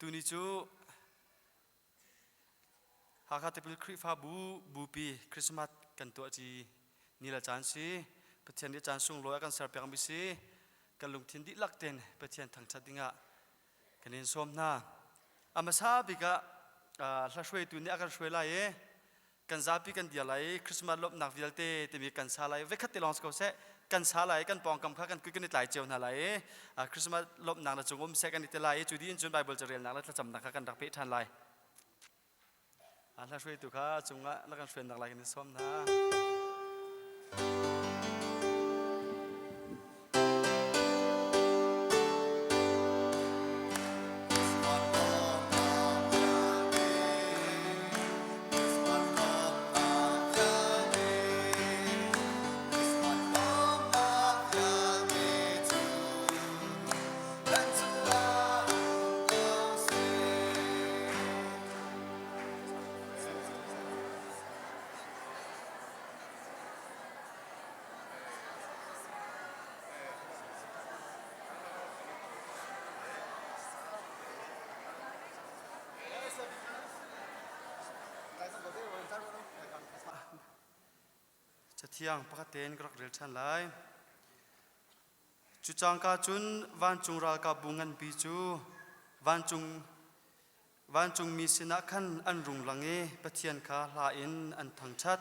tu ni chu HBC Bupi Christmas kan tu chi nila chan si pathian ni chan sung loya kan sarpyang bi si kan lung thin di lak ten pathian Thawngṭha dinga kanin somna amasa bika la shwe tu ni akar shwe la ye kan zapi kan dia lai Christmas lop nak vialte te mi kan sa lai vekhat te long ko se kan sa lai kan pong kam kha kan kuik ni tlai cheu na lai Christmas lop nak na chungum se kan te lai chu di in chun Bible charel nak la cham nak kan dak pe than lai la shwe tu kha chunga la kan shwe nak lai kan som na thiang pakaten grak rel chan lai chu chang ka chun van chung ral ka bungan pi chu van chung mi sina khan an rung lange pathian kha la in an Thawngṭhat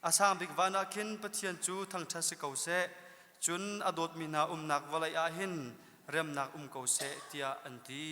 asam bik vana khin pathian chu Thawngṭha se ko se chun adot mina nak walai a hin rem nak ko se tia an ti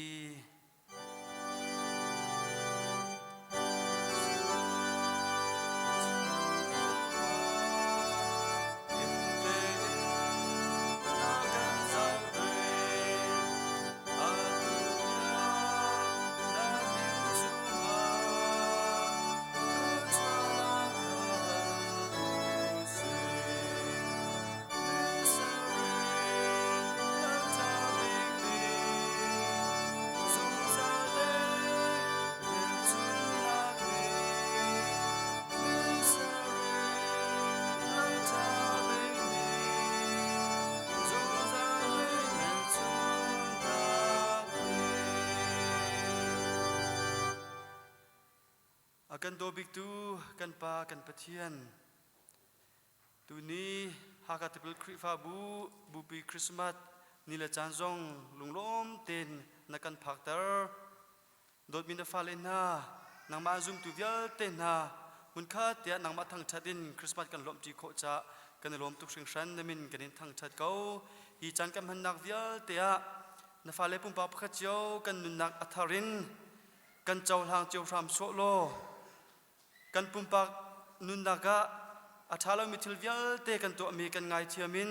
kan do big tu kan pa kan pathian tu ni HBC Bupi Christmas nila chanjong lunglom ten na kan phaktar dot min da falena nang ma zum tu vial ten na hun kha tia nang ma Thawngṭha din Christmas kan lom chi kho cha kan lom tu sing shan min kan Thawngṭha ko hi chan kan han nak vial tia na fale pum pa pakha chio kan nun nak atharin kan chaw hlang cheu ram so lo kan pumpak nundaga athala mithil vial te kan to mi kan ngai thiamin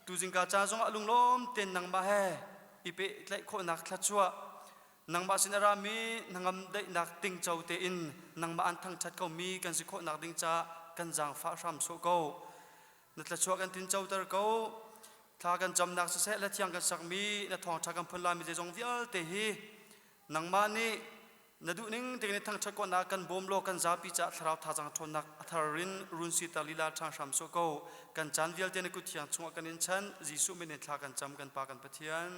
tu jingka cha jong alunglom ten nang ma he ipe tlai kho nak thachua nang ma sinara mi nangam dai nak ting chau te in nang ma an Thawngṭhat ko mi kan si kho nak ding cha kan jang fa ram so ko na thachua kan tin chau tar ko tha kan jam nak se la thiang kan sak mi na Thawngṭha kan phun la mi je jong vial te hi nang ma ni nadu ning tekni Thawngṭha ko na kan bom lo kan zapi cha thrau tha jang thon nak atharin run si talila thang sam so ko kan chan vial te ne ku thiang chunga kan in chan jisu min thla kan cham kan pa kan pathian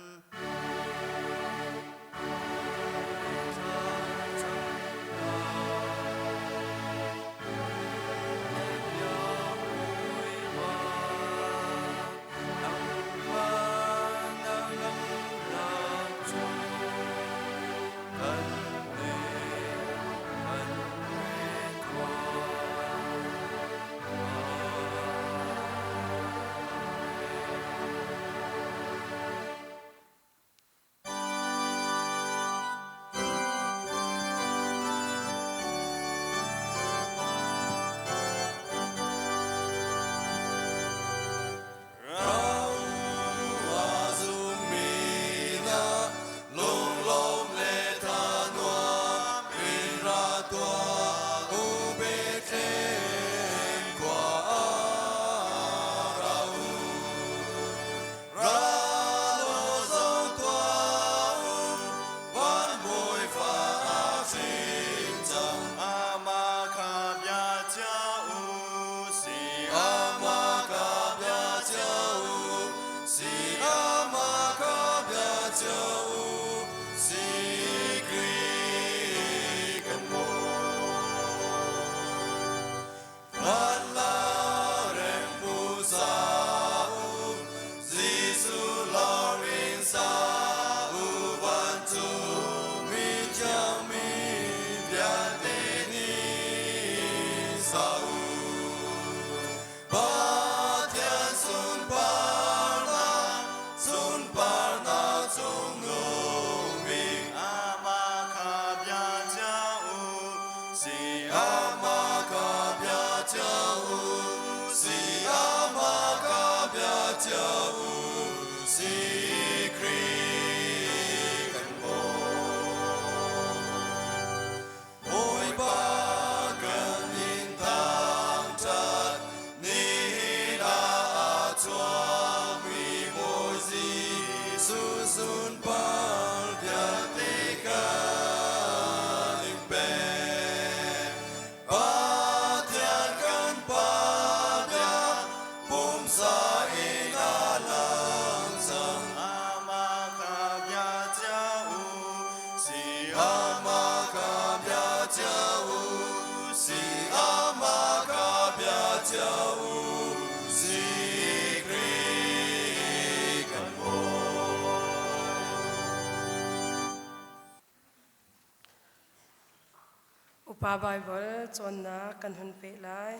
Upa Bible chonna kan hun pe lai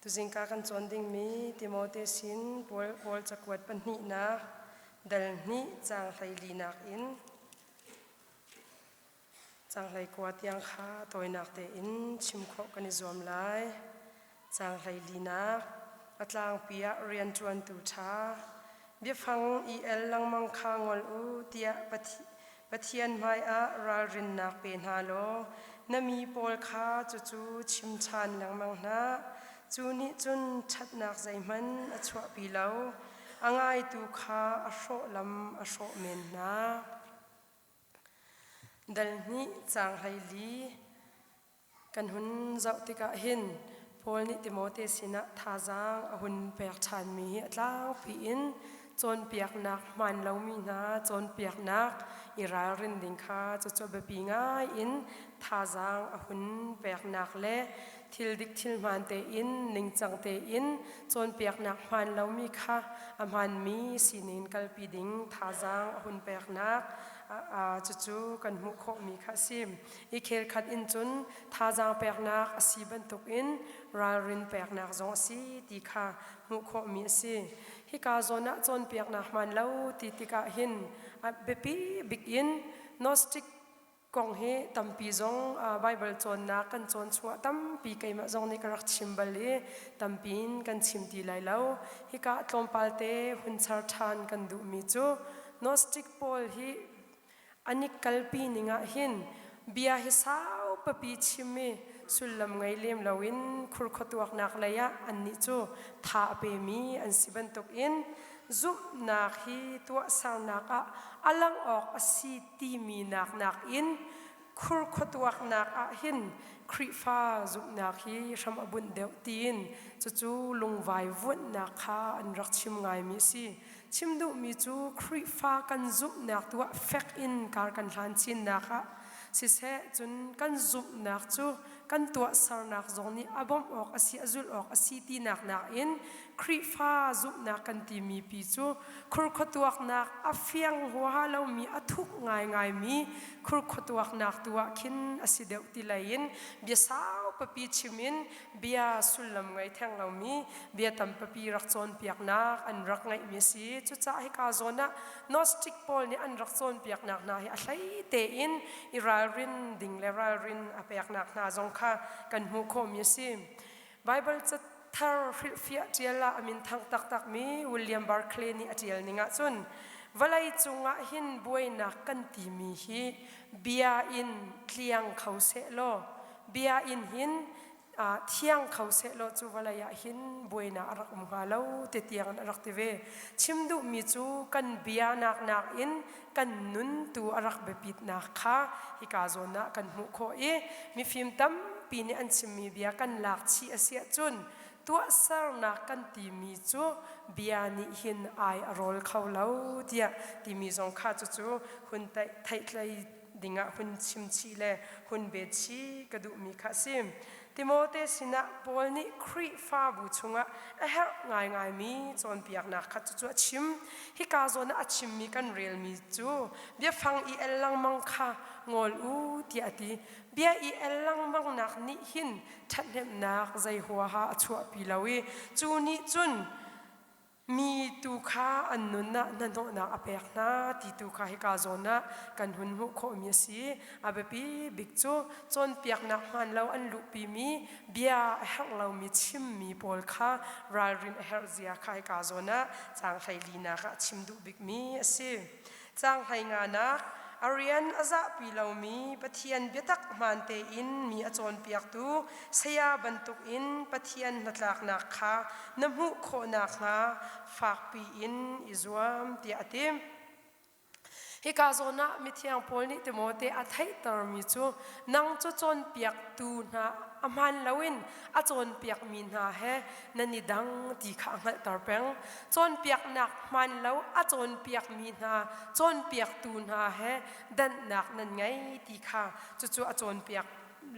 tu jingka kan chon ding mi Timothy sin Paul chakwat pan ni na dal ni chang hlai li nak in chang hlai kwat yang kha toinak te in chim kho kan izom lai chang hlai li nak atlang pia rian chuan tu tha bi phang el lang mang kha ngol u tia pathian mai a ral rin nak pe na lo nami pol kha chu chim chan lang mang na chu ni chun that nak zai man a chwa pi lo angai tu kha a hro lam a hro men na dal ni chang hai li kan hun zau tika hin pol ni Timothy sina tha jang a hun pek chan mi atlang pi in chon piak nak man lo mi na chon piak nak iral rin ding kha chu be pi ngai in tha jang a hun pek nak le thil dik thil man te in ning chang te in chon piak nak man lo mi kha a man mi sinin kal pi ding tha jang a hun pek nak chu kan mu kho mi kha sim I khel khat in chun tha jang pek nak a si ban tuk in ral rin pek nak zong si ti kha mu kho mi si hi ka zona chon piak nak man lo ti tika hin be pi big in gnostic kong he tampi zong Bible chon na kan chon chua tampi keima zong ni karak chimbali tampin kan chimti lai lo hi ka tlompalte hun char than kan du mi chu gnostic Paul hi anik kalpi ninga hin bia hi sau papi chimi sulam ngai lem lawin khur khotuak nak laya anni chu tha pe mi an siban tok in zup nak hi tua sang naka alang ok asi ti mi nak in khur khotuak nak a hin khrifa zup nak hi ram abun deu tin chu lungwai vun nak kha an rak chim ngai mi si chimdu mi chu khrifa kan zup nak tua fek in kar kan hlan chin naka si se chun kan zup nak chu kan tua sar nak zong ni abom ok asi azul ok asi ti nak in khrifa zup nak kan ti mi pi chu khur khotuak nak afiang huwa lo mi athuk ngai mi khur khotuak nak tua khin asi deu ti lain bia sau papi chimin bia sulam ngai thang lo mi bia tam papi rak chon piak nak an rak ngai mi si chu cha hi ka zona gnostic Paul ni an rak chon piak nak na hi a hlai te in iral rin ding le ral rin a piak nak na zong kha kan mu kho mi si Bible chat thar fia tiala amin thang tak mi William Barclay ni atial ninga chun valai chunga hin buaina kan ti mi hi bia in tliang khause lo bia in hin thiang khause lo chu valaya hin buaina arak umha lo te tiang arak te ve chimdu mi chu kan bia nak in kan nun tu arak bepit nak kha hi ka zona kan mu kho e mi fim tam pi ni an chimi bia kan lak chi asia chun tua sar na kan ti mi chu bia ni hin ai rol khau lo tia ti mi zong kha chu hun tai thai tlai dinga hun chim chi le hun be chi kadu mi kha sim Timothy sina Paul ni khri fa bu chunga a her ngai mi chon piak na kha chu chim hi ka zona a chim mi kan real mi chu bia phang I el lang mang kha ngol u ti ati bia I el lang mang nak ni hin thathem nak zai huwa ha achua pi lawi chu ni chun มีตูข้าอันนุนนะนันโนนักอเปกนะตีตูข้าฮิกาโซนะกันหุนหุโคมีสีอาเบปีบิกจูจนเปียกนักมันเราอันลุปีมีเบียเฮกเรามีชิมมีปอลข้ารายรินเฮรเซียข้าฮิกาโซนะจางไฮลีนักชิมดูบิกมีสิจางไฮงานักอารียนอาซาปีเรามีปะเทียนเบียตักมันเตอินมีอจอนเปียกตูเสียบรรทุกอินปะเทียนนัดลักนักข้าน้ำหูโคนักนาฝากปีอินอิจวมเตียติมฮิกาโซนะมิเทียงพอลนิติโมเตอัไทตอร์มิจูนังจุจอนเปียกตูนะอามันลาวินอาจอนเปียกมีนาเฮนันนิดังตีข้างตอร์เปงจอนเปียกนักมันลาวอาจอนเปียกมีนาจอนเปียกตูนาเฮดันนักนันไงตีข้าจู่อาจอนเปียก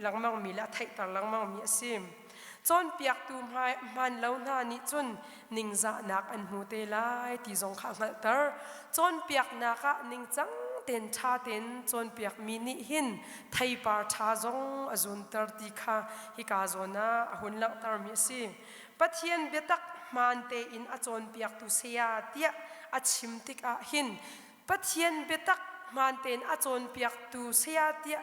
หลังมังมีละไทตอร์หลังมังมีซิมจนเปียกตูมันเล่าหน้านี้จนนิงจะนักอันหูเตลายที่ทรงข้างเตอร์จนเปียกนักนิงจังเต็นชาเต็นจนเปียกมินิหินไทยปาร์ชาจงอจุนเตอร์ติค่ะฮิกาโซนาหุ่นลักเตอร์มีสิปัทยันเบตักมันเตอินอจนเปียกตุเสียเตียอชิมติกaหินปัทยันเบตักมันเตนอจนเปียกตุเสียเตีย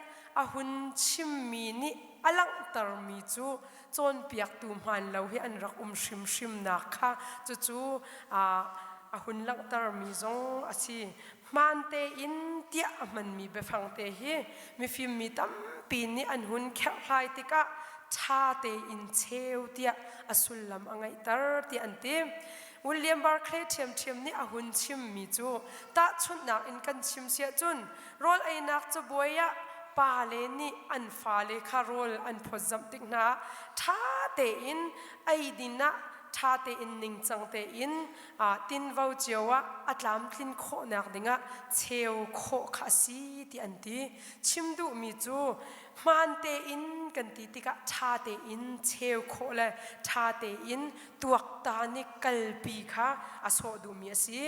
หุ่นชิมมินิอลังเตอร์มีจูจนเปียกตูมันเราให้อันรักชิมนักค่ะจู่หุ่นลักตร์มีจงอาชีมันเตอินเตียมันมีเบฟังเตฮีมีฟิล์มมีตั้มปีนี้อันหุ่นแค่ไล่ติกะชาเตอินเชวเตียอสุลลำอังไงตร์ที่อันตีวิลเลียมบาร์เคลย์เทียมนี่หุ่นชิมมีจูตาชุดนักอินกันชิมเสียจุนโรลไอนักจะบวยะปาเลนี่อันฟาเลคารอลอันพอจำติกนะท่าเตอินไอดินะท่าเตอินนิงจังเตอินตินวาวเจียวะอัตลามทินโคนักดิงะเชวโคขาซีที่อันที่ชิมดูมีจูมันเตอินกันตีติกะท่าเตอินเชวโคเลยท่าเตอินตัวตานิกัลปีค่ะอโศดูมีสิ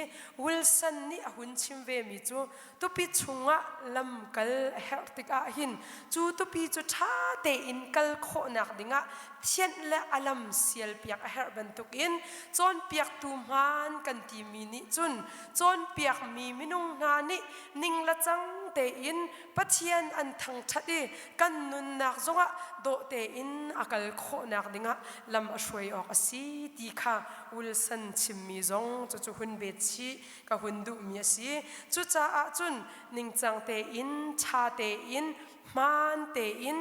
วิลสันนี่หุ่นชิมเวมีจูตุปิชุงะลำกัลเฮรติกะหินจูตุปิจูท่าเตอินกัลโคนักดิงะเทียนและอลัมเซียลเปียกเฮรบันตุกินจนเปียกตูมันกันตีมีนิจุนจนเปียกมีมินุงนานินิงละจังเตอินปัทยันอันทังชัดีกันนุนนักจงะโดเตอินอากาลโคนักดิงะลำช่วยออกสีตีค่ะอุลสันชิมมีจงจู่หุ่นเบชีกับหุ่นดุมีสีจู่จ้าจุนนิงจังเตอินชาเตอินมันเตอิน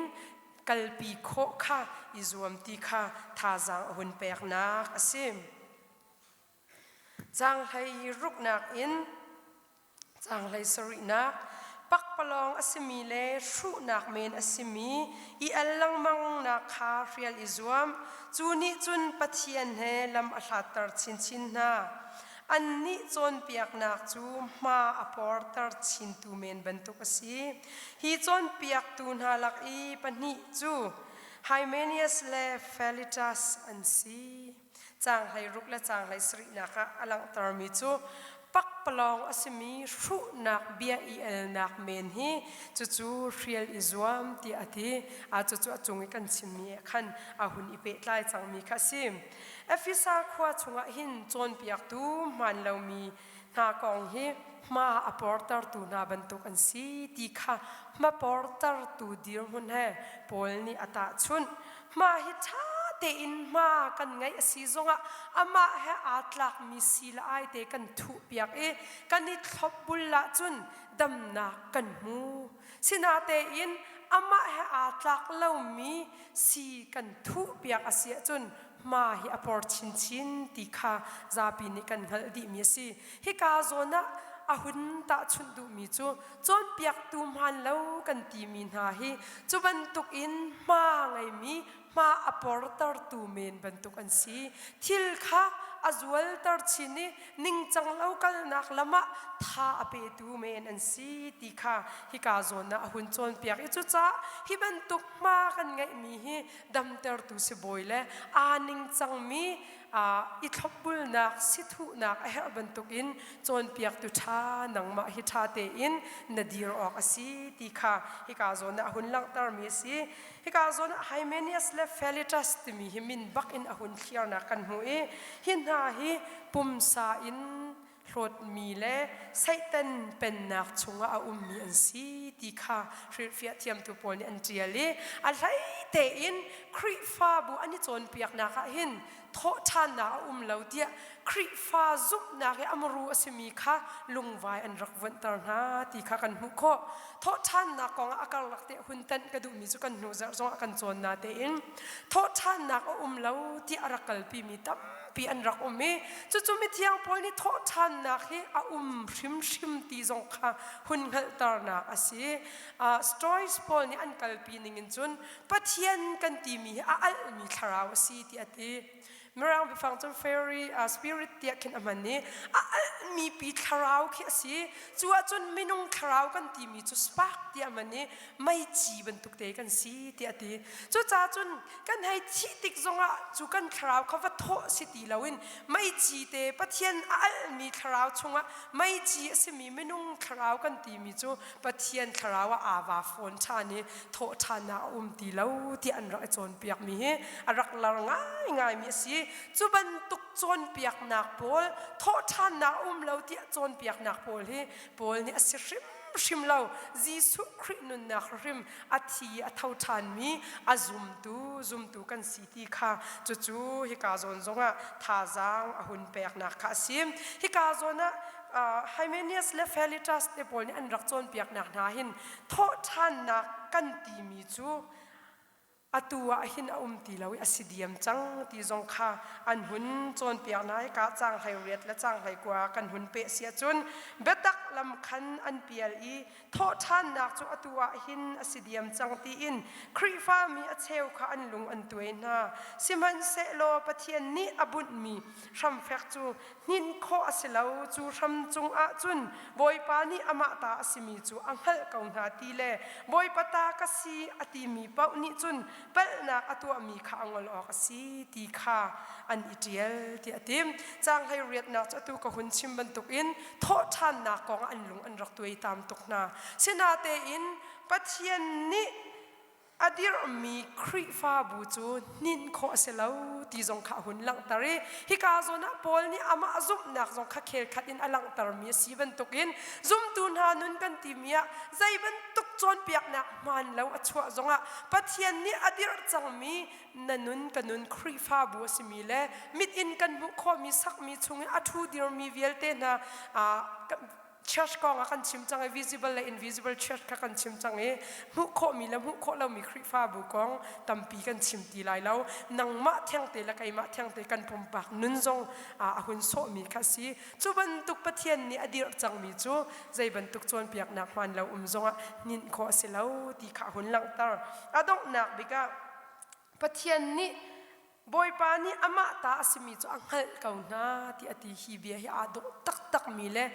กัลปีโคค่ะอิจวมตีค่ะท่าจังหุ่นเปียกนักสิมจังให้รุกนักอินจังให้สรินักปักปลองอสิมีเลชุนักเมนอสิมีอีอัลลังมังนักคาเรียลอิจวมจูนิจุนปัทยันเฮลำอัลฮัตตร์ชินนาอันนี้จนเปียกนักจูมาอพอร์ตร์ชินตูเมนบรรทุกสีฮีจนเปียกตูนฮาลักอีปนิจูไฮเมเนียสเลเฟลิตัสอันซีจางให้รุกและจางให้สรินักอลังตร์มิจูปักปลองอสิมีชุนักเบียอีเอลนักเมนฮีจู่เรียลอิจวมที่อธิจู่จงกันชิมีขันหุ่นอิเปตไลจังมีข้าซิมเอฟิซาขวาชงหินจนเปียกตูมันเรามีนากองฮีมาอพอร์ตร์ตูนาบันตุกันสีตีค่ะมาพอร์ตร์ตูดีร์มุนเฮปอลนี่อัตาชุนมาฮิตาเตอินมากันไงสีจงอามาเฮอาตลักมีสีละไอเตกันทุเปียกกันนิทบบุลละจุนดำนากันมูสินาเตอินอามาเฮอาตลักเล่ามีสีกันทุเปียกอาเสียจุนมาฮิอพอร์ชินตีค่ะซาปีนิกันฮัลดีมีสีฮิกาโซนะหุ่นตาชุนดูมีจูจนเปียกตูมันเล่ากันตีมีนาฮีจูบันตุกอินมาไงมีมาอพอร์ตร์ตูเมนบรรทุกอันสีทิลค่ะอจวลตร์ชินีนิงจังเล่ากันนักละมะท่าอเปตูเมนอันสีตีค่ะฮิกาโซนะหุ่นจนเปียกจู่จ้าฮิบรรทุกมากันไงมีฮีดำเตอร์ตูสิบอยเล่นิงจังมีอิทบบุลนักสิทุนักเฮบันตุกินจนเปียกตุชานังมาฮิตาเตอินนาดีร์ออกสีตีค่ะฮิกาโซนะหุ่นลังตร์มีสีฮิกาโซนะไฮเมเนียสเล le Felicitas timi himin bak in ahun clear na kan hu e hin ha hi pum sa in rod mi le Satan pen nak chunga a mi an si ti kha ri fia thiam tu pol ni an tiali a lai te in kri fa bu ani chon piak na kha hin tho than na lo dia kri fa zup na ke amru asimi kha lungwai an rak van tar na ti kha kan hu kho tho than na kong akal lakte huntan ka du mi chu kan nu zar zo kan chon na te in tho than na lo ti arakal pi mi tam pi an rak me chu chu mi thiang pol ni tho than na khi a shim shim ti zong kha hun hal tar na asi stories pol ni an kal pi ning in chun pathian kan ti mi a al mi tharau si ti ati Merang bifang chun fairy spirit tiak kin amani mi pi tharau khi asi chua chun minung tharau kan ti mi chu spark ti amani mai chi ban tuk te kan si ti ati chu cha chun kan hai chi tik zonga chu kan tharau khawa tho si ti lawin mai chi te pathian al mi tharau chunga mai chi asimi minung tharau kan ti mi chu pathian tharau awa phone chani tho thana ti lo ti an ra chon piak mi he arak lar ngai mi si chu ban tuk chon piak nak pol tho than na lo ti chon piak nak pol hi pol ni asrim shim lo jisu khri nun na khrim athi a thau than mi a zum tu kan city kha chu chu hi ka zon zonga tha jang a hun pek nak kha sim hi ka zona Hymenaeus le Felicitas te pol ni an rak chon piak nak na hin tho than na kan ti mi chu atua hin ti lawi asidiam chang ti zong kha an hun chon piak nai ka chang hai riat la chang hai kwa kan hun pe sia chun betak lam khan an pial I tho than nak chu atua hin asidiam chang ti in khri fa mi a cheu kha an lung an tuai na siman se lo pathian ni abun mi ram fek chu nin kho asilo chu ram chung a chun boi pa ni ama ta asimi chu anghal kaung na ti le boi pata ka si ati mi pau ni chun bal na atua mi kha angol ok si ti kha an itiel ti atim chang hai riat na chu ka hun chim ban tuk in tho than na kong an lung an rak tuai tam tuk na sinate in pathian ni adir mi khri fa bu chu nin kho selo ti zong kha hun lang tare hi ka zona pol ni ama zum nak zong kha khel khat in alang tar mi si ban tukin zum tun ha nun kan ti mia zai ban tuk chon piak nak man lo achwa zonga pathian ni adir chang mi nanun kanun khri fa bu simi le mit in kan bu kho mi sak mi chung athu dir mi velte na church kong akan chim chang visible la invisible church ka kan chim chang e mu kho mi la mu kho la mi khri fa bu kong tampi kan chim ti lai lo nang ma thang te la kai ma thang te kan pum pak nun zong a hun so mi kha si chu ban tuk pathian ni adir chang mi chu zai ban tuk chon piak nak man lo zonga nin kho se lo ti kha hun lang tar adong nak bika pathian ni boy pa ni ama ta asimi chu anghal kau na ti ati hi bia hi ado tak tak mi le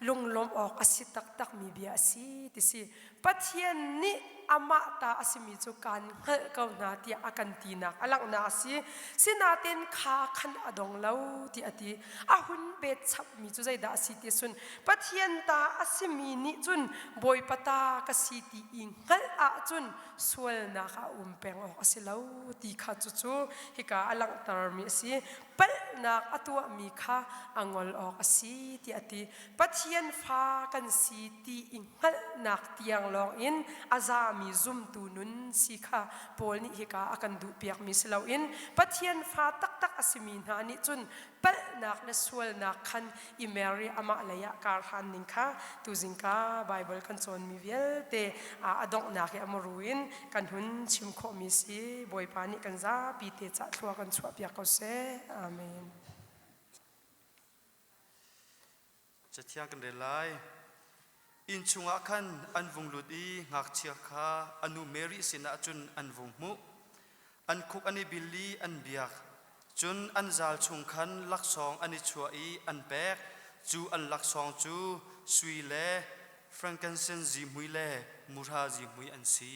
lung lom ok asi tak tak mi bia si ti si pathian ni ama ta asimi chu kan hal kau na ti akan ti nak alang na si sinaten kha khan adong lo ti ati ahun be chap mi chu zai da si ti sun pathian ta asimi ni chun boy pata ka si ti ing hal a chun sual na kha peng ok asilo ti kha chu chu hi ka alang tar mi si pal nak atua mi kha angol ok asi ti ati pathian fa kan si ti ing hal nak tiang long in azami zum tu nun si kha pol ni hi ka akan du piak mi silo in pathian fa tak tak asimin ha ni chun pal nak na sual nak khan I Mary ama laya kar han ning kha tu jingka bible kan chon mi vel te adong nak ya moruin kan hun chim kho mi si boy pani kan za pi te cha thua kan chua piak ko se amen Chathia kan relai in chunga khan an vung ludi ngak chia kha anu Mary sina chun an vung mu an khuk ani billi an biak chun an zal chung khan lak song ani chua I an pek chu an lak song chu sui le frankincense ji mui le murha ji mui an si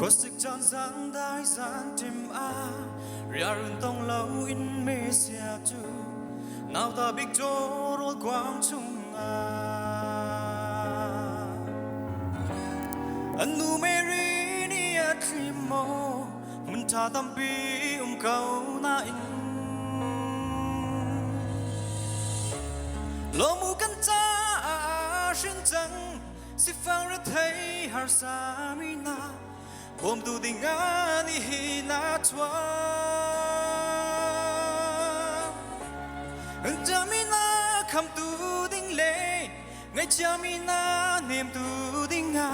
có sức tròn dáng đai dáng tim a ria run tông lâu in mê xia chu nào ta biết cho rồi quang trung anh nu mê ri ni a tim mô mình ta tâm bi câu na in lo mu kan cha shin chang si phang ra thấy har sa mi na bom tu ding ani hi na chwa cha mi na kham tu ding le ngay cha mi na niệm tu ding a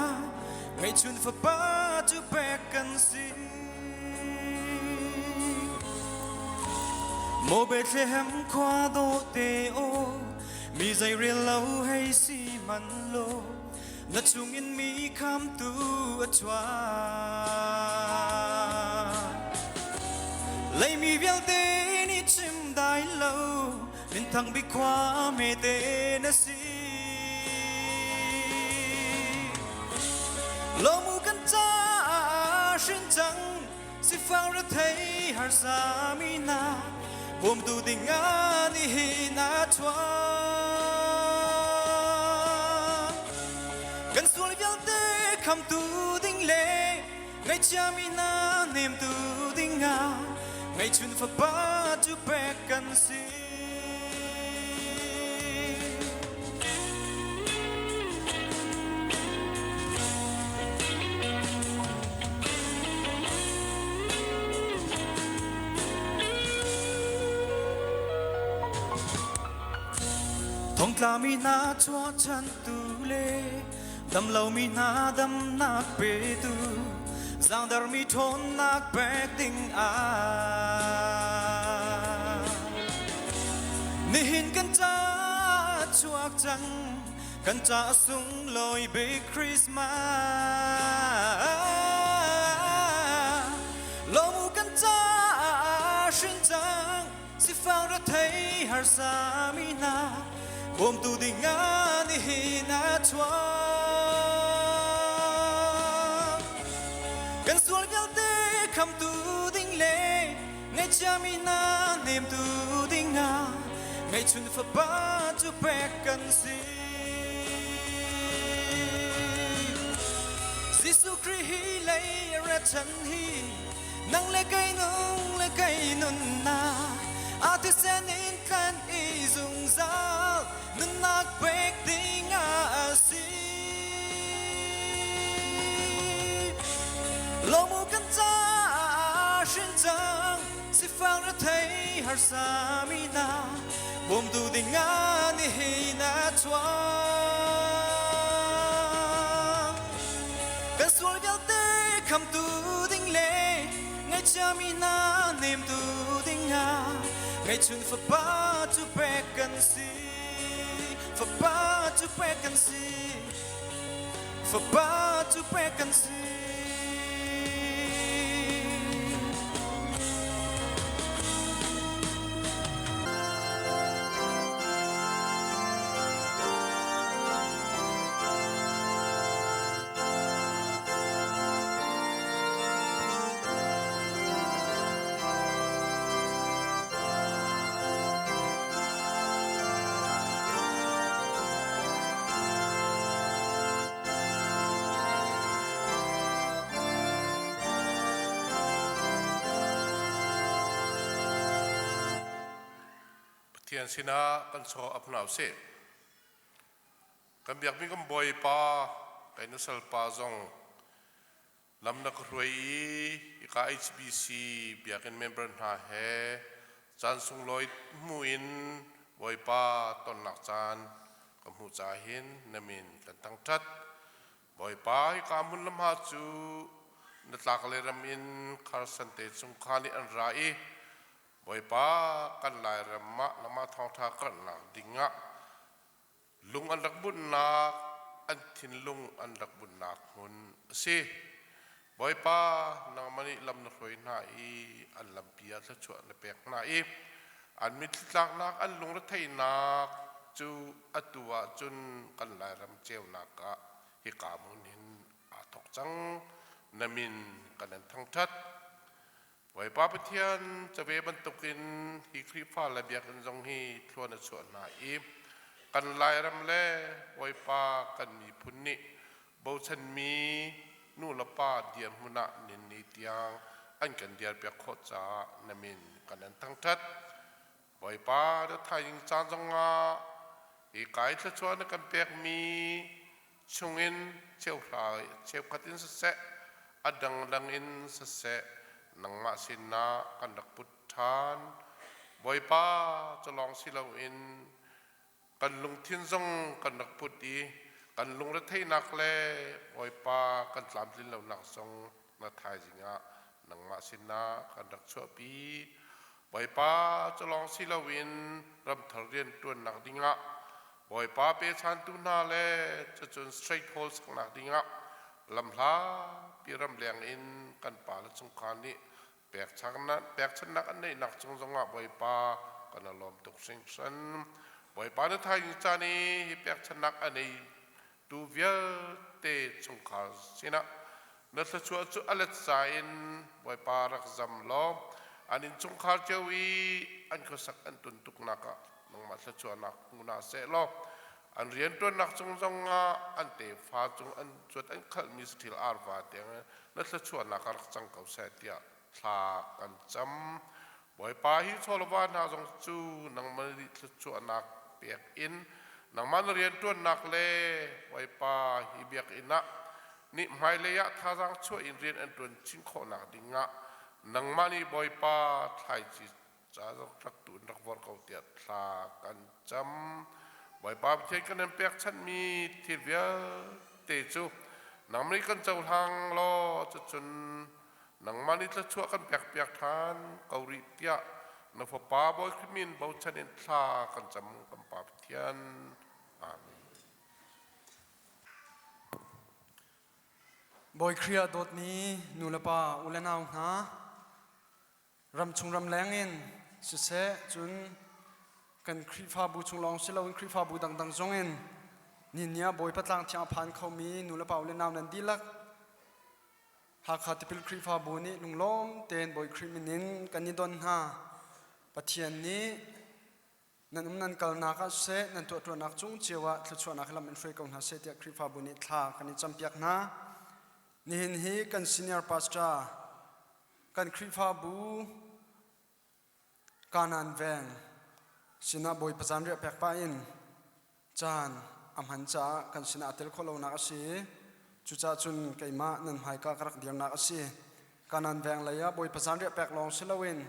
ngay chun fa ba tu pe kan si mô Bethlehem qua đô tê ô mi dây riêng lâu hay si man lô na chung in mi kham tu a chua lấy mi vial tê ni chim đai lâu nên thằng bị qua mê tê na si lo mu kan cha shin chang si phang ra thấy har sa mi na bom tu ding ani hi na chua kan sul vial te kham tu ding le ngay cha mi na niệm tu ding a ngay chun fa ba tu pe kan si Thawngṭha mi na chua chan tu le dam lâu mi na dam nak pe tu giang dar mi thon nak pe ting a ni hin kan cha chuak chang kan cha sung loi be Christmas lo mu kan cha shin chang si phang ra thấy har sa mi na bom tu ding ani hi na chua kan sul vial te kham tu ding le ngay cha mi na niệm tu ding a ngay chun fa ba tu pe kan si Giêsu Christ hi lấy ra chân hi nang le kai nun na a tu sen in kan i zung zal nun nak pek ding a si lo mu kan cha shin chang si phang ra thấy har sa mi na bom tu ding a ni hi na chua kan sul vial te kham tu ding le ngay cha mi na niệm tu ding a ngay chun fa ba tu pe kan si fa ba tu pe kan si fa ba tu pe kan si Thian sina kan so apnau se kan biak mi kan boy pa kai no sal pa zong lam na khroi ka HBC biakin member na he chan sung loi muin boy pa ton nak chan kam hu cha hin namin kan tang that boy pa ka mun lam ha chu na tlak le ram in khar san te chung khani an rai boy pa kan lai ramma lama Thawngṭha kan na dinga lung an rak bun na an thin lung an rak bun na hun se boy pa nang mani lam na hloi na i an lam pia tla chua na pek na i an mit tlak nak an lung ra thei na chu atua chun kan lai ram cheu na ka hi ka mun hin a thok chang นามินกันนั้นทั้งทัดไว้ป้าปเทียนจะเวบันตุกินฮีครีฟ้าและเบียกันจงฮีทวนส่วนนาอีกันลายรำเล่ไว้ป้ากันมีพุนนิบูชันมีนู่ละป้าเดียนมุนะนินนิตยังอันกันเดียร์เปียกโคจานามินกันนั้นทั้งทัดไว้ป้าเดือดไทยยิงจานจงอาอีกายทะชวนกันเปียกมีชงอินเชี่ยวพลายเชี่ยวขัดอินเสะอดังดังอินเสะนังมาสินากันดักพุทธานบอยป้าจะลองสิเราอินกันลุงทิ้นซงกันดักพุทธีกันลุงรัฐให้นักเล่บอยป้ากันสามสินเราหนักซงนาไทยจิงะนังมาสินากันดักชั่วปีบอยป้าจะลองสิเราอินรำทะเรียนตัวหนักดิงะบอยป้าเปชันตุนาเล่จะจนสเตรทโฮลส์หนักดิงะลำลาปีรำเลียงอินกันป่าและสงครามนี้แบกชักนั้นแบกชนะอันนี้หนักจงจงอ่ะบอยป้ากันลมตกเส้นสันบอยป้าในไทยจานี้แบกชนะอันนี้ดูเวียเตสงครามสินะนัทชัวจุอเลตไซน์บอยป้ารักจำล้อมอันนี้สงครามเจวีอันก็สักอันตุนตุกนักนังมาชัวนักมุนาเสล้ออันเรียนตัวนักจงจงอันเตฟ้าจงอันจวดอันขัดมิสติลอาร์วาเตียงนั่นชวนนักรักจังเก่าเสียเตียทากันจำบ่อยป้าฮิโซลวานาจงจูนังมันชวนนักเปียกอินนังมันเรียนตัวนักเล่บ่อยป้าฮิเบียกอินนะนี่หมายเลยะท่าจังช่วยอินเรียนอันตัวชิงโคนักดิงะนังมันนี่บ่อยป้าไทยจิจ้ารักตุนรักวอร์เก่าเตียทากันจำบ่อยป้าเทียนกันนั้นเปียกฉันมีที่เวียเตจูนังมันกันเจ้าทางรอจะจนนังมันนี่จะช่วยกันเปียกทานเกาหลีเตียนับป้าบ่อยขึ้นมินบ่าวฉันเองทากันจำกันป้าเทียนอาเมนบ่อยเครียดดนี้นูละป้าอุเลนเอาหารำชงรำแรงอินสุเสจุนกันครีฟ้าบูชงลองสิเราครีฟ้าบูดังจงอินนี่เนี่ยบ่อยพัดลังที่อาพันเขามีนูละป้าอุเลนเอานันดีลักหากขาดเป็นครีฟ้าบูนี้ลุงล้มเต้นบ่อยครีมินินกันนี่ดอนหาปะเทียนนี้นั่นกัลนักเสนั่นตัวนักจงเจียวะทชวนักลำอินฟรีกองหาเสตียครีฟ้าบูนี้ท่ากันนี่จำเปียกนะนี่เห็นฮีกันซีเนียร์พาสตากันครีฟ้าบูการนันแวงสินะบ่อยประจำเรียบแปลกไปอินจานอัมหันจ้ากันสินะเตลโคโลนักสิจุจ้าจุนไก่มานั่นหายกากรักเดียงนักสิการนันแวงเลยะบ่อยประจำเรียบแปลกลองสิลาวิน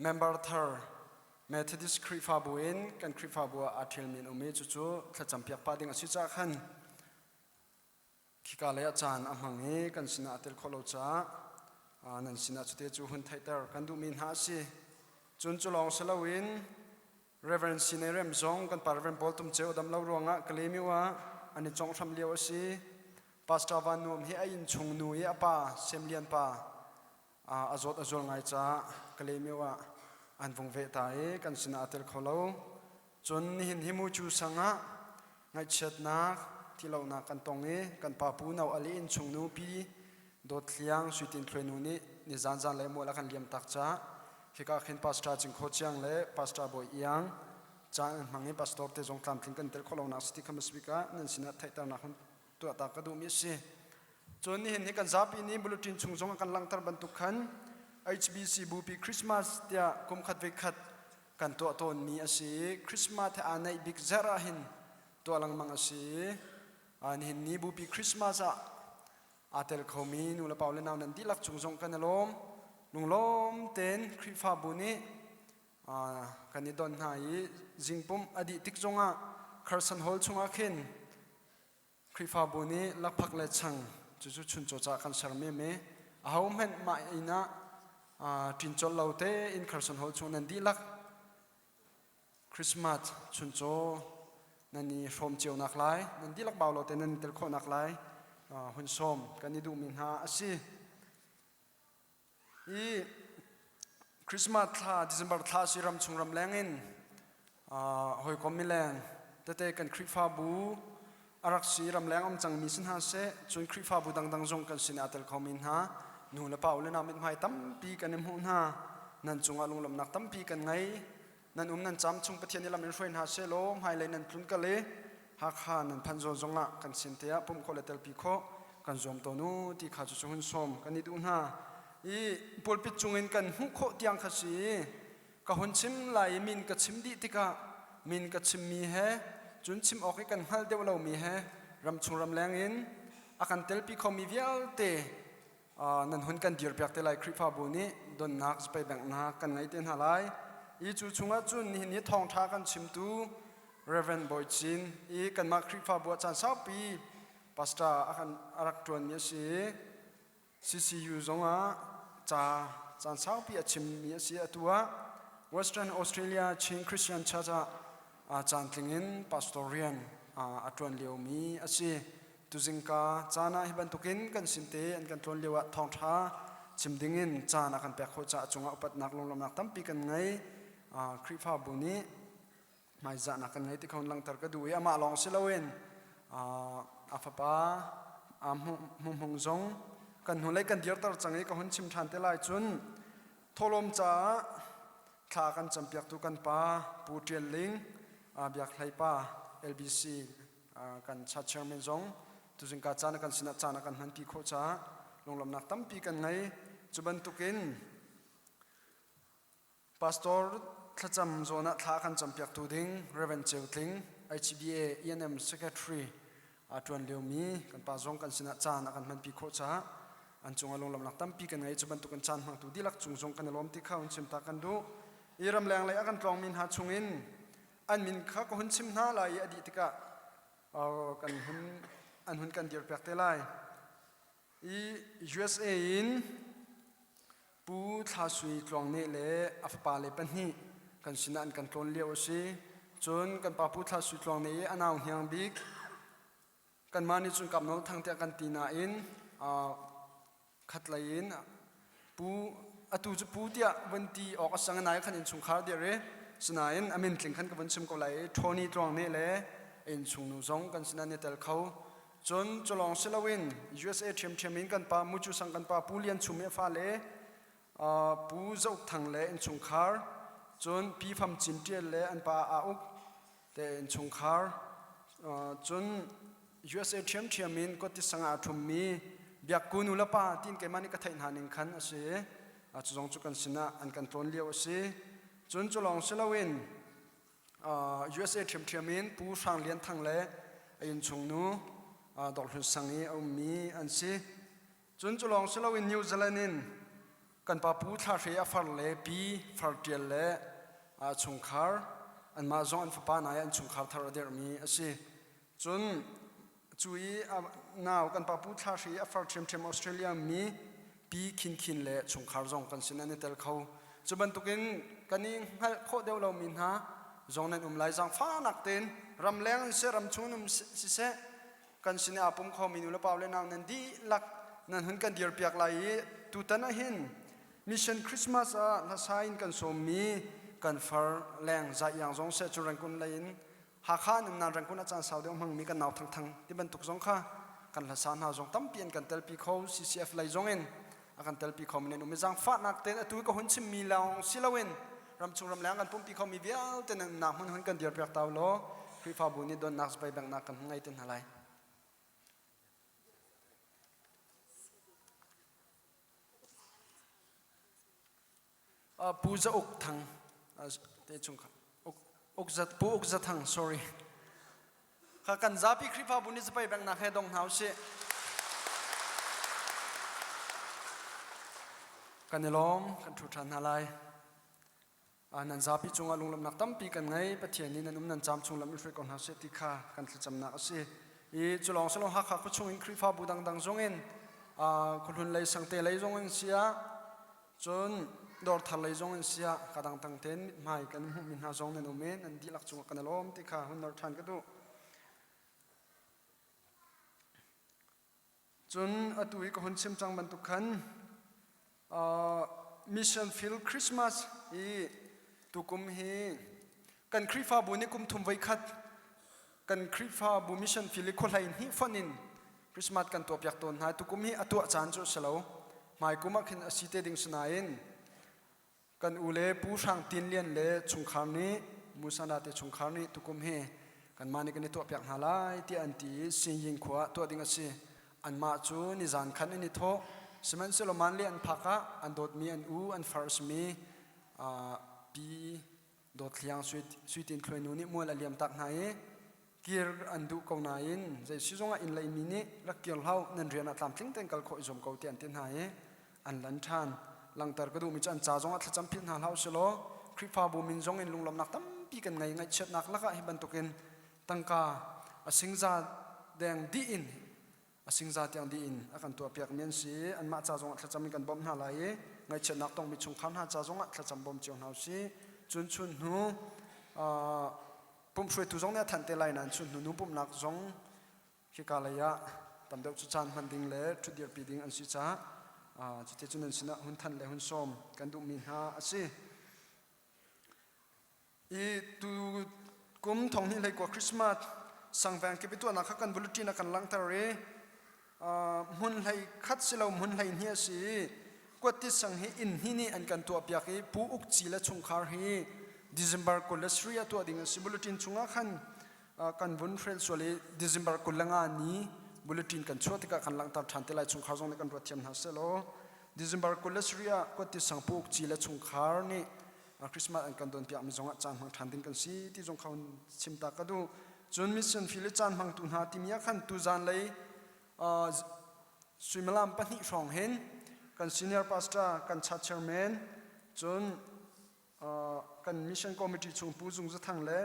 เมมเบอร์เธอเมทดิสครีฟ้าบูอินกันครีฟ้าบัวอาทิลมินอุมีจุถ้าจำเปียกปาดิงสิจ้าขันคิกาเลยะจานอัมหังนี้กันสินะเตลโคโลจ้านั่นสินะจุดเตจูหุ่นไทเตอร์กันดูมินหาสิจุนจุลองเซลวินเรเวนซีเนเรมจงกันปาร์เวนบอลตุมเจ้าดำเล่ารวงะกลีมิวะอันนี้จงทำเลี้ยวสิพาสตาวันนุ่มเฮียอินชงนูเยอปาเซมเลียนปาอาจอดไงจ้ากลีมิวะอันวงเวตายกันสินาเตลขโลจนหินหิมูจูสังะไงเช็ดนักที่เรานักกันตรงนี้กันปาปูนเอาอลีอินชงนูปีโดดเลี้ยงสุดินเทรนูนี้นิจานเลยมัวละกันเลี้ยมตักจ้าที่ก็ขึ้นพาสตาจิงโคเชียงเลยพาสตาบอยยังจานมังงี้พาสตอร์เตจงตามทิ้งกันเตลโคโลนักสติคำสปิกะนั่นสินะไทยตานักตัวตากระดูมิสิจนนี่เห็นกันจับอินี้บุรุษจินชงจงกันลังตรบันทุกขัน HBC Bupi Christmas เดียกุมขัดเวขัดกันตัวตนมีอาศัยคริสต์มาสอันในบิ๊กเซราหินตัวลังมังอาศัยอันเห็นนี้ Bupi Christmas อาเตลเขามีนูละเปล่าเล่นเอานันดีลักชงจงกันล้มลุงล้มเต้นครีฟ้าบุนีกันนี่ดอนหายจิงปุ่มอดีตติกจงอ่ะคาร์สันฮอลชงอ่ะขึ้นครีฟ้าบุนีลักพักเล็ดช่างจู่ชุนโจจากกันสารเมเมเอาเห็นมาอินะจินจอลเราเตอินคาร์สันฮอลชงนันดีลักคริสต์มาสชุนโจนันนี่ชมเจียวนักไลนันดีลักเบาเราเตนันเตลโคนักไลหุ่นชมกันนี่ดูมินหาอาศิคริสต์มาสท่าเดือนท่าสิรำชงรำแรงอินหอยคอมมิแรงแต่กันคริฟ้าบู arak si ram leng om chang mi sin ha se chun khri fa bu dang jong kan sin atel khomin ha nu la paul na mit mai tam pi kan em hun ha nan chunga lung lam nak tam pi kan ngai nan nan cham chung pathian lam in hroin ha se lo mai lai nan tlun ka le ha kha nan phan zo zonga kan sin te a pum kho le tel pi kho kan zom to nu ti kha chu hun som kan ni du na i pulpit chungin kan hu kho tiang kha si ka hun chim lai min ka chim di tika min ka chim mi he chun chim ok kan hal de lo mi he ram chung ram lang in akan tel pi kho mi vial te nan hun kan dir pyak te lai khri pha bu ni don nak spai bang na kan ngai ten halai i chu chunga chun ni Thawngṭha kan chim tu Reverend Bawi Cin i kan ma khri pha bu chan sa pi pastor akan arak tuan mi si CCU zonga cha chan sa pi achim mi si atua Western Australia Chin Christian Church chan tlingin pastorian atron leo mi asi tuzingka chana hiban tukin kan sinte an kan tron lewa Thawngṭha chimdingin chana kan pek kho cha chunga upat nak long nak tampi kan ngai khri pha buni mai za na kan ngai ti khon lang tar ka duya ma long silowen afapa mung zong kan hulai kan dir tar changai ka hun chim than te lai chun tholom cha kha kan champiak tu kan pa pu trial ling biak hlai pa LBC kan cha chairman zong tuzingka chana kan sina chana kan han pi kho cha longlam nak tampi kan ngai chuban tukin pastor thacham zona tha kan champiak tu ding Reverend Cheutling HBA ENM secretary atron leomi kan pa zong kan sina chana kan han pi kho cha an chunga longlam nak tampi kan ngai chuban tukan chan mang tu dilak chung zong kan lom ti khaun chim ta kan du iram lang lai akan tlong min ha chungin an min kha ko hun chim na lai adi tika kan hun an hun kan dir pek te lai i USA in pu tha sui tlong ne le afpa le pan hi kan sina an kan tlon leo si chun kan pa pu tha sui tlong ne anaw hyang bik kan mani chun kap no thang te kan tina in khat lai in pu atu chu pu tia vanti ok asang nai khan in chung khar de re sinain amin tling khan ka ban chim ko lai thoni tlong ne le in chung nu zong kan sina ne tel khau chon cholong silawin USA them in kan pa muchu sang kan pa pulian chume fa le pu zau thang le in chung khar chon pi pham chin tiel le an pa a uk te in chung khar chon USA them in ko ti sanga thum mi biak kunu la pa tin ke mani ka thain hanin khan ase chong chu kan sina an kan tlon leo ase chon cholong silawin USA them in pu sang lian thang le in chung nu dol hun sangi au mi an si chun chulong silawin New Zealand in kan pa pu tha re afar le pi far tiel le chung khar an ma zong an fa pa na an chung khar thar der mi asi chun chui naw kan pa pu tha re afar them Australia mi pi kin le chung khar zong kan sin an tel khau chuban tukin kani hal kho deu lo min ha zong nan lai jang fa nak ten ram leng se ram chunum si se kan sine apum kho minula pawle naw nan di lak nan hun kan dir piak lai tu tan a hin mission Christmas na sain kan som mi kan far leng za yang zong se chu rang kun lain ha kha nam nan rang kun a chan saw de mang mi kan naw thang ti ban tuk zong kha kan la san ha zong tam pian kan tel pi kho CCF lai zong en akan tel pi khom ne nu me jang fa nak ten atu ko hun chim mi law silawen ram chung ram lang kan pum pi khom mi vial ten na hun kan dir piak taw lo khri fa bu ni don nak bai bang nak kan ngai ten halai puja uk thang te chung kha uk zat thang sorry kha kan zapi khripa buni zapai bang na khedong hau se kanelom kan thu than halai nan zapi chunga lunglam nak tampi kan ngai pathian ni nanum nan cham chunglam ifre kon ha se ti kha kan thcham na ase e chulong salong ha kha khu chung in khrifa budang dang zongin khulhun lai sangte lai zongin sia chon dor thal lai zong in sia kadang tang ten mai kan min ha zong ne no men an di lak chung kan lom ti kha hun nor than ka du chun atui ko hun chim chang ban tu khan mission field Christmas i tukum hi kan khrifa bu ni kum thum vai khat kan krifa bu mission fili kholain hi fanin Christmas kan to piak ton hai tukum hi atua chan chu selo mai kuma khin asite ding sunain kan ule pu sang tin lian le chungkhar ni musana te chungkhar ni tukum hi kan mani kan to piak halai ti anti sin yin khwa to ding asi an ma chu ni zan khan ni tho siman selo man le an phaka an dot mi an u an first mi pi dot liang suit in khloinu ni mol aliam tak nai kir andu ko nain jai sizonga in lai mini rakil hau nan riana tlam tling ten kal kho izom ko tian tin hai an lan than langtar ka du mi chan cha zonga thacham phin hal hau selo krifa bu min zong in lunglam nak tam pi kan ngai ngai chet nak laka hi ban token tangka asingza deng di in asingza tiang di in akan to piak men si an ma cha zonga thacham kan bom na lai ngai chet nak tong mi chung khan ha cha zonga thacham bom chiong hau si chun chun nu pum shwe tu zong ne than te lai nan chun nu pum nak zong khi ka la ya tam deu chu chan man ding le thu dir pi ding an si cha chite chun an sina hun than le hun som kan du min ha asi I tu kum thong ni lai ko Christmas sang vang ke pitu na kha kan bulletin na kan lang tar re mun lai khat silo mun lai ni si kwati sang hi in hi ni an kan tu apya ki pu uk chi la chung khar hi December ko lasria to ding si bulletin chunga khan kan bun frel sole December ko langa ni bulletin kan choti ka kan lang tar than te lai chung khar jong ne kan ro thiam na selo December ko lasria kwati sang pu uk chi la chung khar ni Christmas an kan don pia mi zonga chan mang thanding kan si ti jong khaun chimta ka du chun mission fili chan mang tu na ti mia khan tu zan lei swimlam pani rong hen kan senior pastor kan cha chairman chun kan mission committee chung pu jung za thang le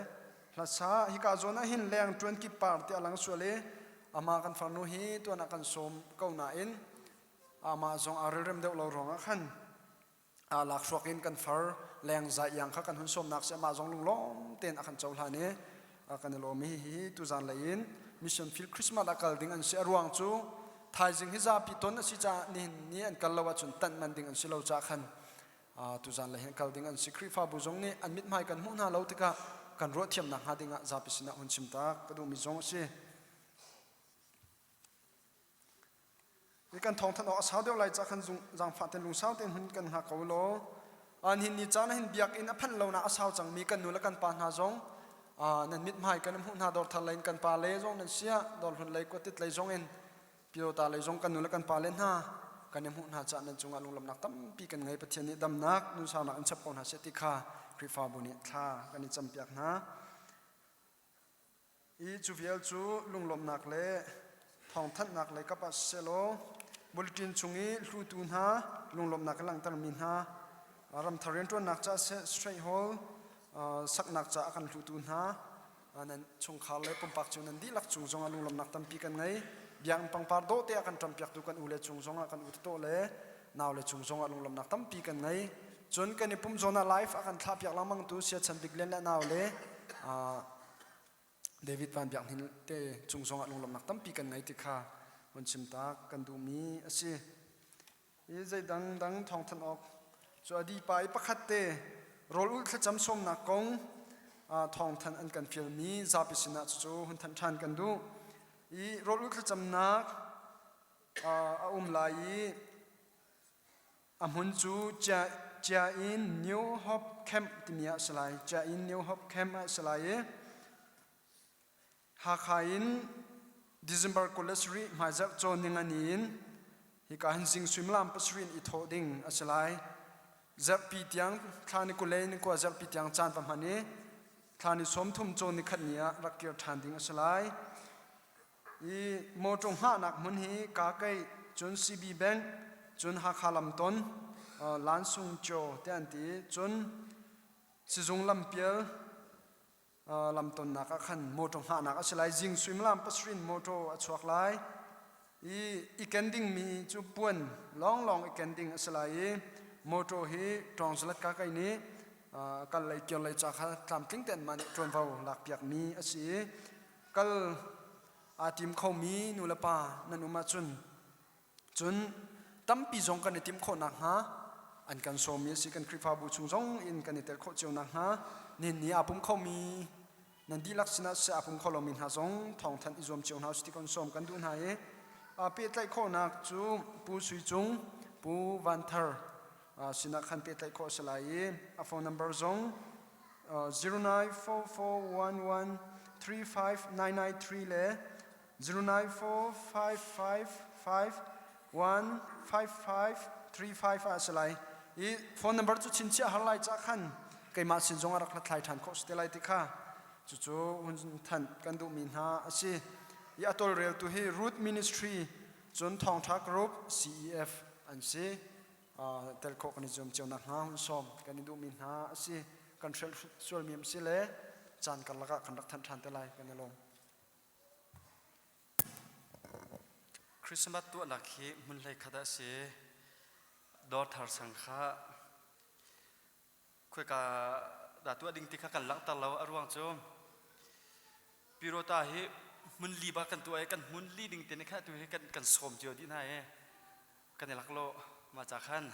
la sa hi ka zona hin leng 20 par ti alang sole ama kan farnu hi tu na kan som ko na in ama zong arrem de lo ronga khan lak shwakin kan far leng za yang kha kan hun som nak se ma jong lung lom ten akan chaw la ne kan lo mi hi tu zan lain mission field Christmas akal ding an se ruang chu thai jing hi za pi ton si cha ni an kal lawa chun tan man ding an si lo cha khan tu zan la hen kal ding an sikri fa bu jong ni an mit mai kan mu na lo tika kan ro thiam na ha dinga za pi sina hun chim ta ka du mi jong se ni kan thong than o sa de lai cha khan jang fa ten lung sao ten hun kan ha ko lo an hin ni chana hin biak in a phan lo na asau chang mi kan nu la kan pa na jong nan mit mai kan mu na dor thal lain kan pa le jong nan sia dor hun lai ko tit lai jong en pio ta lai jong kan nu la kan pa len ha kan mu na cha nan chunga lung lam nak tam pi kan ngai pathian ni dam nak nu sa na an chap pon ha se ti kha krifa bu ni tha kan ni cham piak na I chu vial chu lung lom nak le thong than nak le ka pa selo bulletin chungi hlu tu na lung lom nak lang tar min ha ram tharen to nak cha se straight hole sak nak cha akan hlu tu na nan chung khal le pum pak chu nan di lak chung zonga lung lom nak tam pi kan ngai biang pang par do te akan tam piak tu kan ule chung zonga kan ut to le naw le chung zonga lung lom nak tam pi kan ngai chun kan ni pum zona life akan thla piak lamang tu sia chan big len la naw le David van biak hin te chung zonga lung lom nak tam pi kan ngai ti kha hun chim ta kan du mi asi I zai dang thong than ok so adi pai pakhat te rol ul thla cham som na kong thong than an kan fil mi za pi sina chu hun than than kan du I rol ul thla cham na lai amun chu cha in new hope camp timia salai cha in new hope camp salai ha khain December kolesri majak chon ninganin hi ka hanjing swimlam pasrin I thoding asalai zap pi tiang thani ko lein ko zap pi tiang chan pa mani thani som thum chon ni khania rakir thanding asalai I motong ha nak mun hi ka kai chun CB bank chun ha khalam ton lansung cho te anti chun sizung lampial lam ton nak khan motong ha nak asalai jing swimlam pasrin moto achuak lai I kending mi chu puan long kending asalai moto hi translate ka kai ni kal lai kyo lai cha kha tlam ting ten man tron vau lak piak mi asi kal atim kho mi nu la pa nanuma chun tampi jong kan tim kho nak ha an kan som mi si kan krifa bu chung jong in kan tel kho cheu nak ha ni apum kho mi นันดีลักษณะเสียพุ่งขลมินหาจงท่องทันอิจมเจียวนาสติกันสมกันดูนายเปียไลโคนักจูปูสุยจุงปูวันเทอร์สินักขันเปียไลโคสลายโฟนนัมเบอร์จง0944113599 เลย0945551535 สลายอีโฟนนัมเบอร์จุชินเชียหัลไลจากขันเกี่ยมาสินจงอารักลัดไลทันโคสเตลัยติค่ะจู่ๆหุ่นทันกันดูมินหาสิยาตัวเรียวตัวฮีรูทมินิสทรีจนทองทักรูป CEF อันสิเตลโคกันนิจมเจ้านักงานสมกันดูมินหาสิกันเชลส่วนมีมสิเลจานกันละกันรักทันทันเตลัยกันลงคริสต์มาสตัวนักขีมุนเลยขดาสีดอทาร์สังฆะคุยกับดาตัวดิ่งที่กันหลังตลอดอรวงจมพิโรตาฮีมุนลีบากันตัวเองกันมุนลีดิ่งเต็นค่ะตัวเองกันสมเจียวดีน่ากันในหลักโลมาจากขัน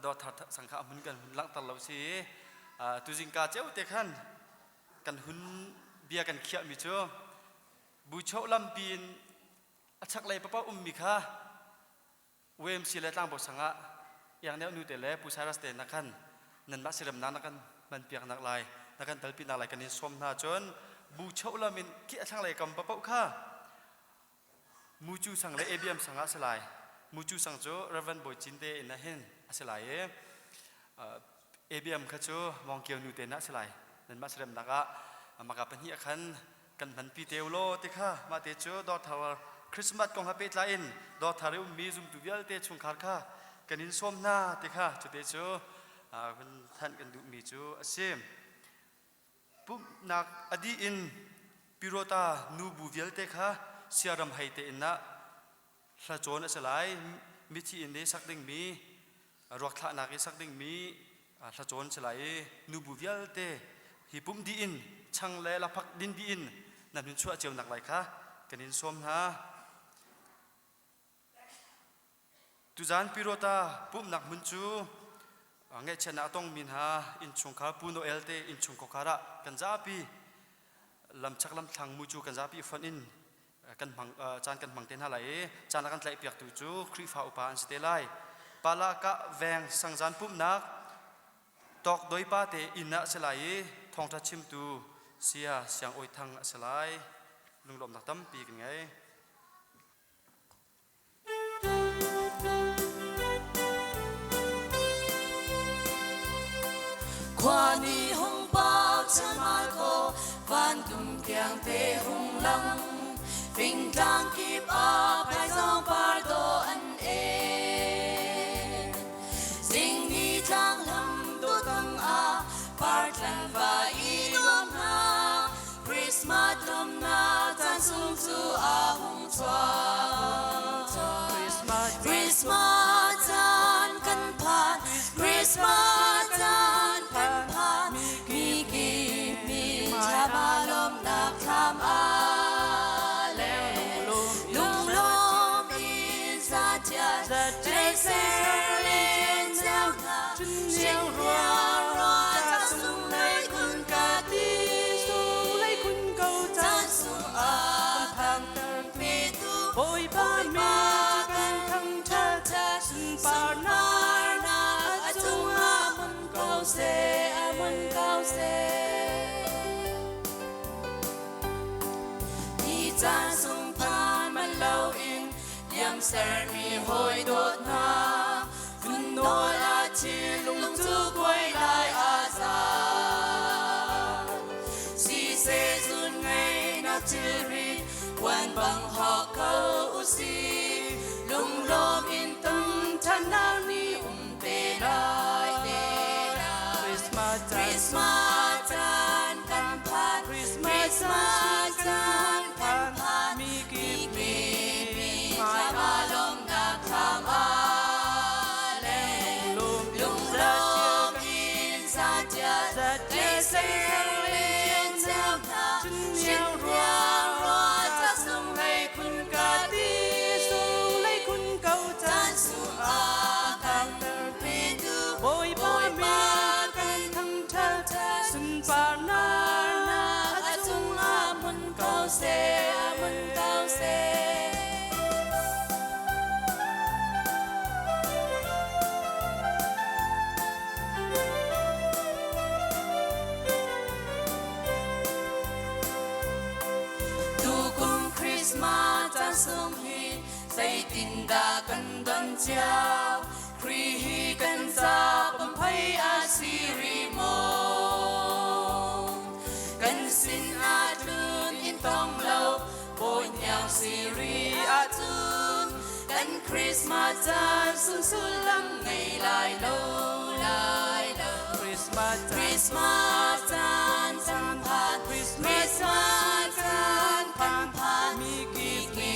ดอทาร์สังฆะมุนกันหลังตลอดสิตุจิงกาเจ้าเตขันกันหุ่นเบียกันเขียมิจมบูชาลำปีนชักเลยป้ามิค่ะเวมสิเลตังบสังะอย่างนี้นูเตเลผู้ชายรัสเตนนักขันนันบัสิรมนักขันมันเปียกนักลายนักขันตลปีนักลายกันนี่สมนาจนบูชาลำปีนขี้ชักเลยกำป้าค่ะมูจูสังเลยABMสังะสลายมูจูสังโจเรวันบอยจินเตอินนะเห็นสลายABM ข้าจูมองเกี่ยวนูเตนะสลายนันบัสิรมนักะมากับเป็นเหี้ยขันกันพันปีเตวโลติค่ะมาเตจูดอทาวคริสต์มาสกองฮับเปตไลน์ดอทาริวมีซุมตุวิลเตชุงคาร์ค่ะกันอินสมนาติค่ะจุดเตจูเป็นท่านกันดูมีจูเซมปุ๊บนักอดีอินปิโรตานูบูวิลเตค่ะเสียรำให้เตอินนะละโจนสลายมิที่อินเดสักดิ่งมีรักษานักสักดิ่งมีละโจนสลายนูบูวิลเตฮิปุ่มดีอินช่างเลละพักดินดีอินนั่นเป็นชั่วเจียวหนักไหลค่ะกันอินสมฮะตุจานพิโรตาปุ่มหนักมุนจูเงยชนะต้องมินหาอินชงคาปูโนเอลเตอินชงโคคาระกันจ้าปีลำชักลำทางมูจูกันจ้าปีฟันอินกันบังจานกันบังเต็นหาไหลจานกันไหลเปียกตุจูครีฟ้าอุปาอันสเตลัยปาลากะแวงสังจานปุ่มหนักตอกโดยป้าเตอินนะสลายทองทัดชิมตูเสียเสียงโอยทางสลายลุงลมนักตั้มปีกันไงqua ni hong bao chân mai cô van tum kiang te hong lam phình tang kip a pai song par do an e sing ni tang lam do tang a par tlan va i dom na Christmas dom na tan sung tu a hong chua Christmas tan kan pan Christmas tan kan pan mi ki mi cha ba lom nak tham a le lung lom in sa tia tre se lên giao na chiang rua rua ta sung lai kun ka ti sung lai kun câu ta sung a tham ter pi tu boi ba mi kan thang cha cha sun pa na na a tung a mun câu se a mun câu se ni cha sung pan man lâu in yam ser mi hoi dot na kun no la chi lung tu quay lại a sa si se sun ngay na chi ri quan bằng họ câu si lung lom in tâm thân na ni te lai Christmas tan kan pan Christmas tan kan pan mi ki mi cha ba lom na tham a le lung lom in sa tia te se lên giao na chiang rua rua ta sung lai kun ka ti sung lai kun câu tan sung a ka sung hi say tin da kan don chao kri hi kan sa pam phai a siri mo kan sin a tun in tong lo boy nyang siri a tun kan Christmas chan sun sun lam ngày lai lo Christmas chan chan phan Christmas chan phan phan mi ki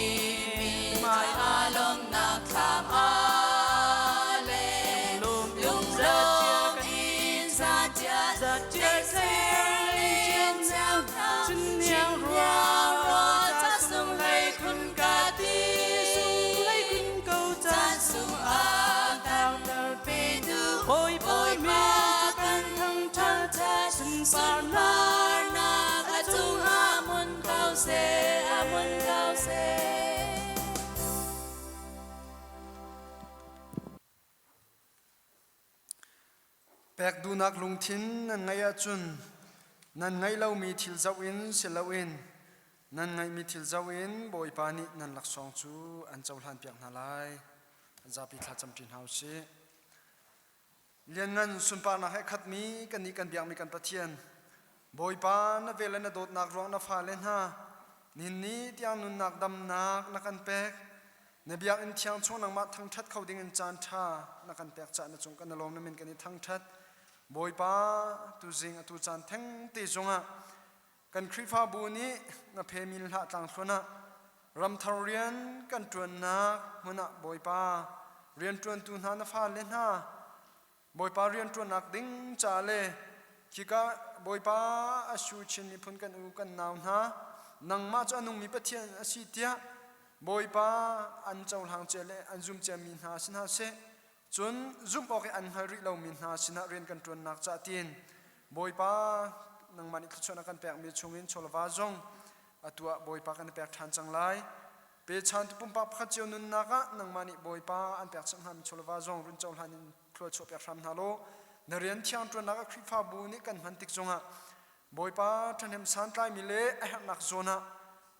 mai alom na kham ale lum in sa chia in giao chun niang ro cha sung hai kun ka ti sung hai kun câu cha sung a tao tao pe du boy ma kan thang cha sun san mar na ka chung a mun cao se pek du nak lung thin nan ngai a chun nan ngai lo mi thil zau in se lo in nan ngai mi thil zau in boi pa ni nan lak song chu an chau hlan piak na lai za pi thla cham tin hau se lian ngan sun pa na hai khat mi kan ni kan biak mi kan pathian boi pa na vel na dot nak rong na fa len ha nin ni tiang nun nak dam nak na kan pek ne biak in thiang chung nang ma thang that khau ding in chan tha na kan pek cha na chung kan lom na min kan ni thang that boi pa tu jing atu chan theng ti zonga kan khri fa bu ni na phe mil ha tlang thlona ram thar rian kan tuan na muna boi pa rian tuan tu na na fa len ha boi pa rian tuan nak ding cha le kika boi pa asu chin ni phun kan u kan naw na nang ma cha nung mi pathian asi tia boi pa an chaw hang chele an zum che min ha sin ha se chun zum ok an hari lo min ha sina ren kan tuan nak cha tin boi pa nang mani khchona kan pek mi chungin cholwa zong atua boi pa kan pek than chang lai pe chan tu pum pa kha cheu nun naka nang mani boi pa an pek chang ham cholwa zong run chaw hanin khlo cho pek ram na lo na rian thiang tuan naka khri fa bu ni kan man tik zonga boi pa thanem san tlai mi le a nak zona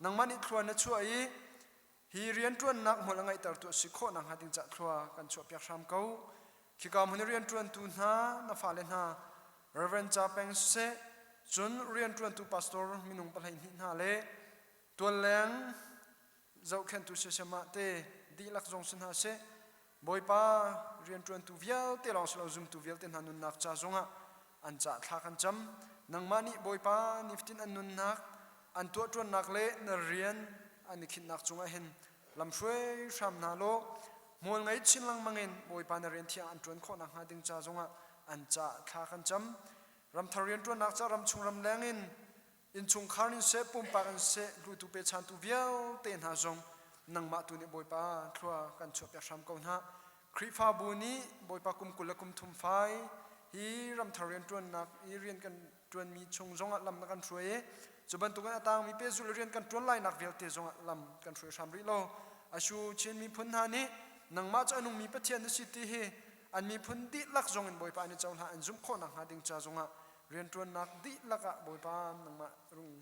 nang mani khlo na chu ai hi rian tuan nak mol ngai tar tu sikho nang hading cha thwa kan cho pek ram ko khika mun rian tuan tu na fa le na reverend cha peng se chun rian tuan tu pastor minung palai ni na le tuan leng zau khen tu se sema te di lak jong sin ha se boi pa rian tuan tu vial te long slo zum tu vial te nanun nak cha zonga an cha thla kan cham nang mani boi pa niftin an nun nak an tu tuan nak le na rian ani khin nak chunga hen lam shwe sham na lo mol ngai chin lang mangen boi pa na rian thia an tuan kho nak ha ding cha zonga an cha thla kan cham ram tharian tuan nak cha ram chung ram lengin in chung kharin se pum pa kan se lu tu pe chan tu vial ten ha zong nang ma tu ni boi pa thua kan chop ya sham ko na khri fa bu ni boi pa kum kul kum thum fai hi ram tharian tuan nak i rian kan tuan mi chung zong lam na kan thue chuban tu kan atang mi pe zul rian kan tuan lai nak vel te zong lam kan thue sham ri lo asu chin mi phun ha ni nang ma cha nung mi pathian na si ti hi an mi phun di lak zong in boi pa ni chaw ha an zum kho nak ha ding cha zonga rian tuan nak di laka boi pa nang ma rung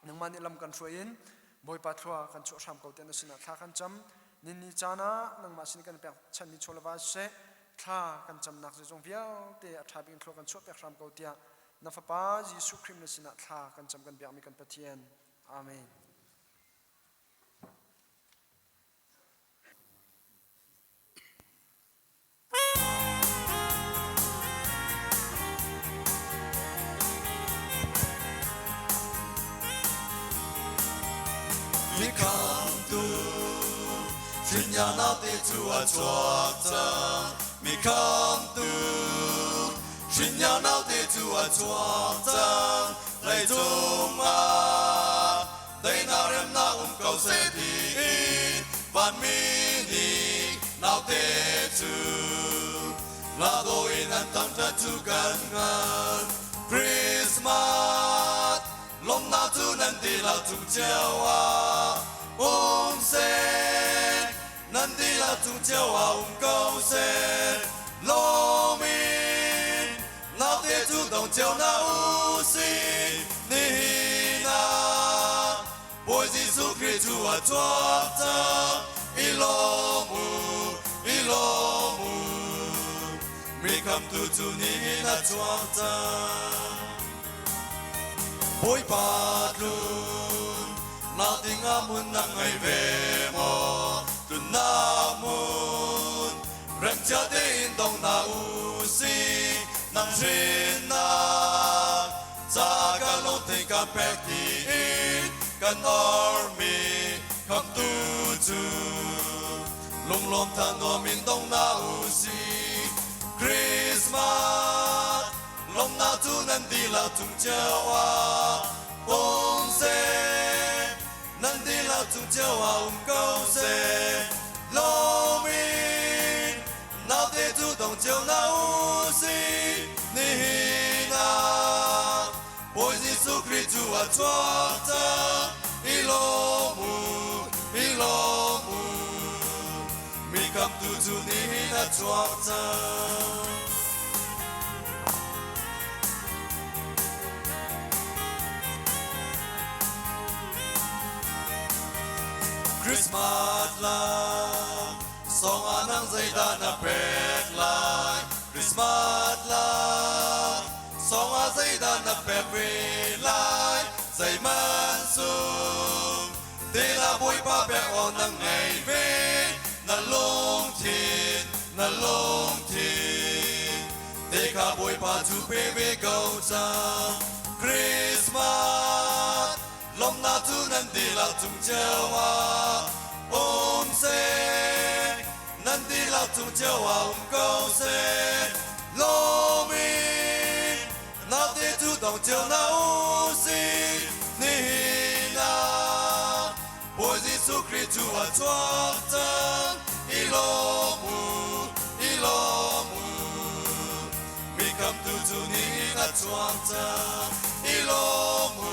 nang ma ni lam kan thue in boi pa thua kan cho sham ko te na sina thla kan cham nin ni chana nang ma sin kan pek chan ni cholwa se thla kan cham nak je jong vial te atha bin thlo kan cho pek sham ko tia na fa pa jisu khrim na sina thla kan cham kan biak mi kan pathian amen mi come to Shin ya na te tu a chuak chang mi come to Shin ya na te tu a chuak chang lai chung a dai na rem na câu se ti ban mi ni nào te tu la do in an tam ta tu kan ngan Christmas lom na tu nan ti la tu chiao a se nan ti la tu chiao a câu se lo min nào te tu dong chiao na u si ni na Bồi Giêsu Christ Chúa chúa cha ilo mu mi kam tu chu ni na chúa cha bồi patrun na ting amun na ngai ve mo tu na mun rang cha de in dong na u si nang rin na cha ka lo te ka pek ti kan army kam tu chu lung lom ta no min dong na u si Christmas lom na tu nan di la tung chawa ong se nan di la tung chawa câu se lo min na te tu dong chiao na u si ni na bồi Giêsu Christ Chúa chúa cha ilo mu mi kam tu chu ni na chúa cha Christmas love song anang dây đàn na pek lai Christmas love song a dây đàn na pek về lai dây man sum te la bôi ba pek on nang ngày về na long thiên te ka bôi ba chu pe về cầu cha Christmas lom na tu nan di la tung chawa om se nan di la tung chawa câu se lo mi na te tu dong chao na u si ni na bồi Giêsu Christ Chúa chúa cha ilo mu mi kam tu chu ni na chúa cha ilo mu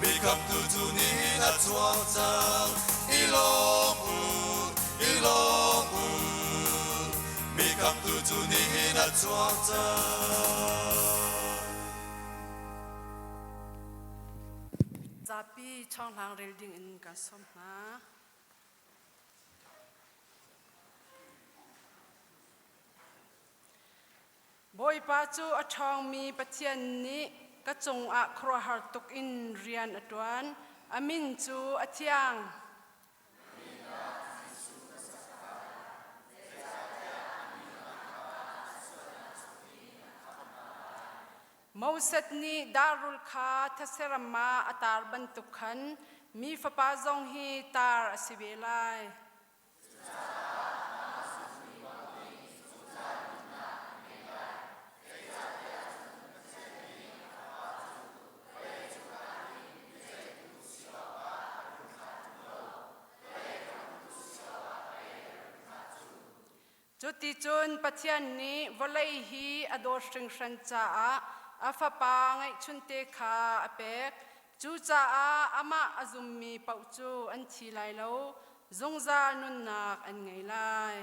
mi kam tu chu ni na chúa cha ilo mu mi kam tu chu ni na chúa cha Zapi chong lang reading in kan som na Boy pa chu athong mi pathian ni ka chung a khro har tuk in rian atwan amin chu athiang Mauset ni darul kha thaserama atar bantukhan mi fapa zong hi tar asivelai Chuti chun pathian ni volei hi ador string shan cha a afapa ngai chunte kha apek chu cha a ama azummi pauchu an thi lai lo zungza nun nak an ngai lai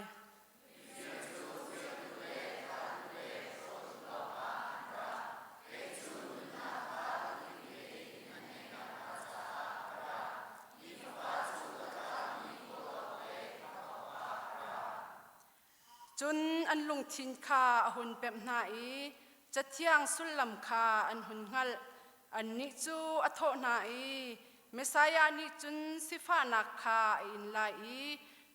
Chun an lung thin kha ahun pem na I chathiang sulam kha an hun ngal an ni chu atho na I Messiah ni chun sifa nak kha in lai I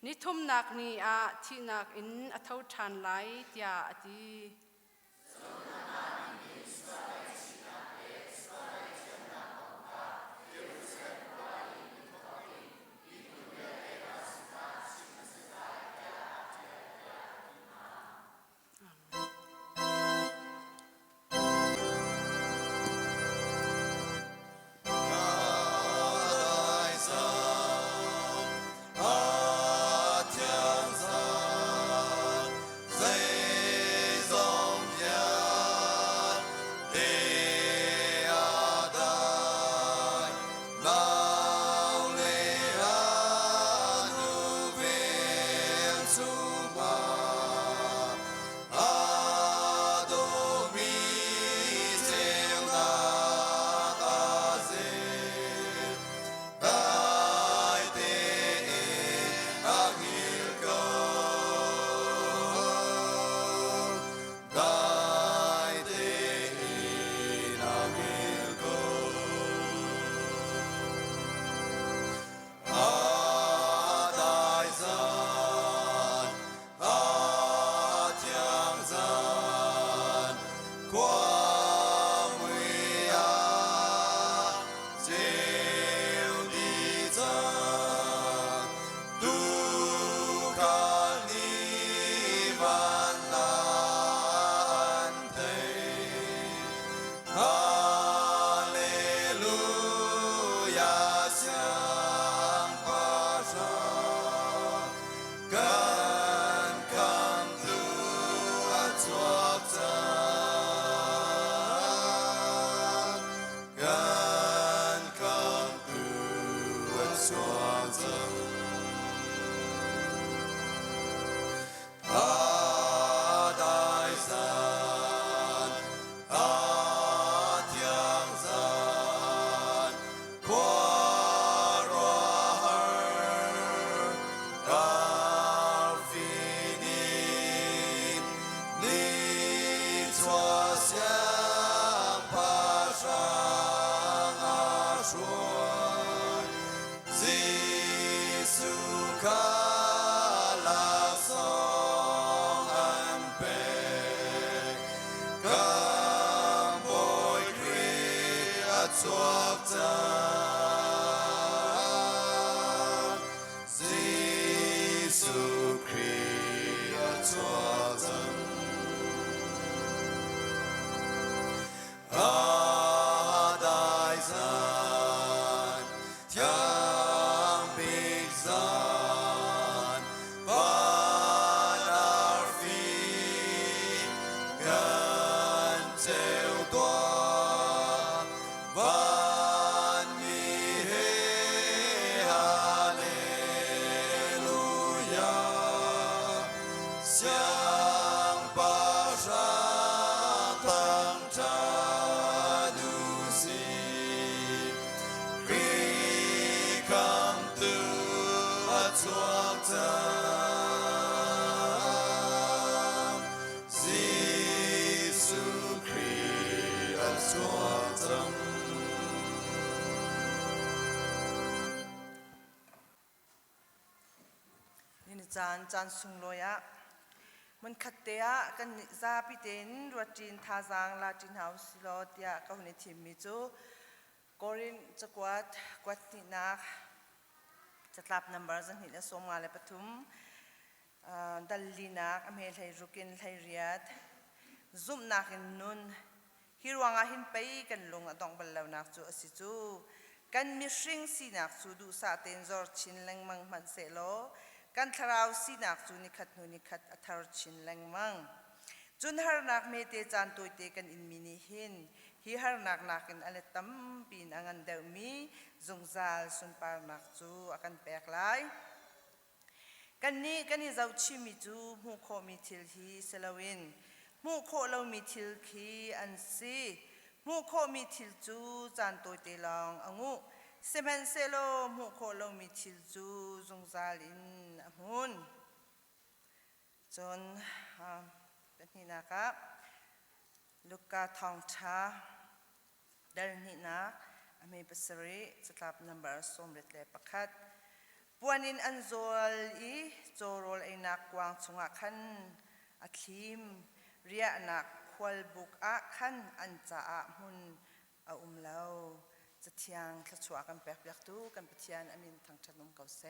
ni thum nak ni a thi nak in atho than lai tia ati Zay chuan Giêsu ca la song an pe cam boy kri a chuak chan Giêsu Christ a chuak chan Adai zan Tiang big zan Van ar fin Gan teo doa Van mi he Hallelujah Siang pa rang Thawngṭha nu si Kri kam tu a chuak chan Giêsu Christ a chuak chanนี่จานสุงลอยะมันขัดเตะกันซาปิเตนรัวจีนท่าจางลาจีนเฮาสิโลเตียก็หุ่นทีมมิจูกอรินจะกวาดนี่นักจะกลับนัมเบอร์จังหินสมงาเลปทุมดัลลีนักอเมริการุกินไทยเรียดซุ่มนักอินนุนฮิรวงอาหินไปกันลงดองบัลลาวนักจูอสิจูกันมิชริงสีนักจูดูซาเตนจอร์ชินแรงมังมันเซโลกันทราวสีนักจูนิคัดนูนิคัดอัทารชินแรงมังจุนฮาร์นักเมเตจานตัวเตกันอินมินิหินฮิฮาร์นักอินอเลตัมปีนอันเดวมีจงซาลสุนปาร์นักจูอากันแปลกไลกันนี้เจ้าชิมิจูมูโคมิทิลฮีเซลวินมูโคเรามิทิลคีอันซีมูโคมิทิลจูจานตัวเตลองอังูเซมันเซโลมูโคเรามิทิลจูจงซาลินอมุนจนเป็นนี่นะครับลูกกาทองช้าเดินนี่นะอเมริการีจะกลับนัมเบอร์สมเด็จเลยประคัดปวนินอันโซลอีโจโรลไอนักวางชงอาคันอาคิมเรียนักควลบุกอาคันอันจ่ามุนอาเลาจะเทียงขลัดชัวกันแปลกๆตู้กันปะเทียนอามินทางถนนเก่าเส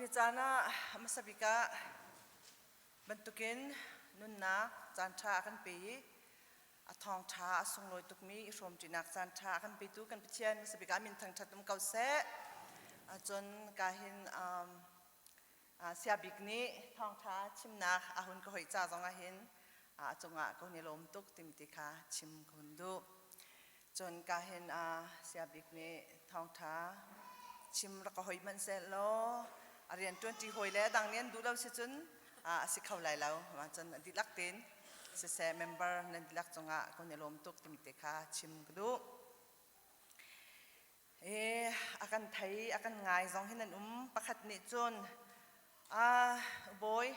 ini jana masabika bentukin nunna jancha kan pe Thawngṭha sungloi tukmi rom jinak jancha kan pe tu kan pichian masabika min Thawngṭha tum kau se chon kahin siabikni Thawngṭha chimnak ahun ko hoi cha zonga hin chunga ko ni lom tuk timtika chim kundu chon kahin siabikni Thawngṭha chim ra ko hoi man se lo arian 20 hoi le dang nian du lo si chun si khau lai lo ma chon dilak tin se member nan dilak chunga ko ni lom tuk timtika chim kundu akan thai akan ngai zong hinan pakhat ni chun boy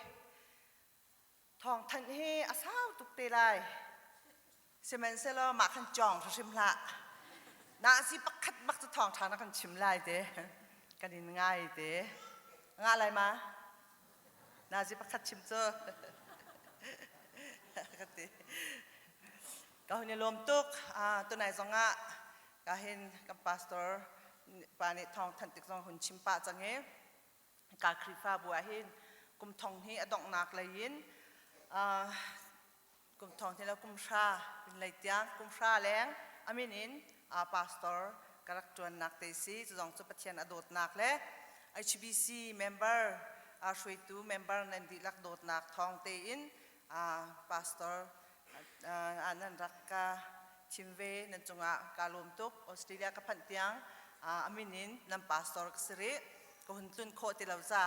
Thawngṭha hi asau tuk te lai semen se lo ma khan chong thim la na si pakhat bak chu Thawngṭha na kan chim lai te kanin ngai te nga lai ma na si pakhat chim chu kati ka ni lom tuk tu nai zonga kahin ka pastor pani Thawngṭha tik zong hun chim pa change ka khrifa bua hin kum thong hi adong nak lain kum thong thela kum sha bin lai tiang kum sha leng aminin pastor karak tuan nak te si zong chu pathian adot nak le HBC member shui tu member nan di lak dot nak thong te in pastor anan rakka chimve nan chunga kalom tuk Australia ka phan tiang aminin nam pastor ksri ko huntlun kho te lau za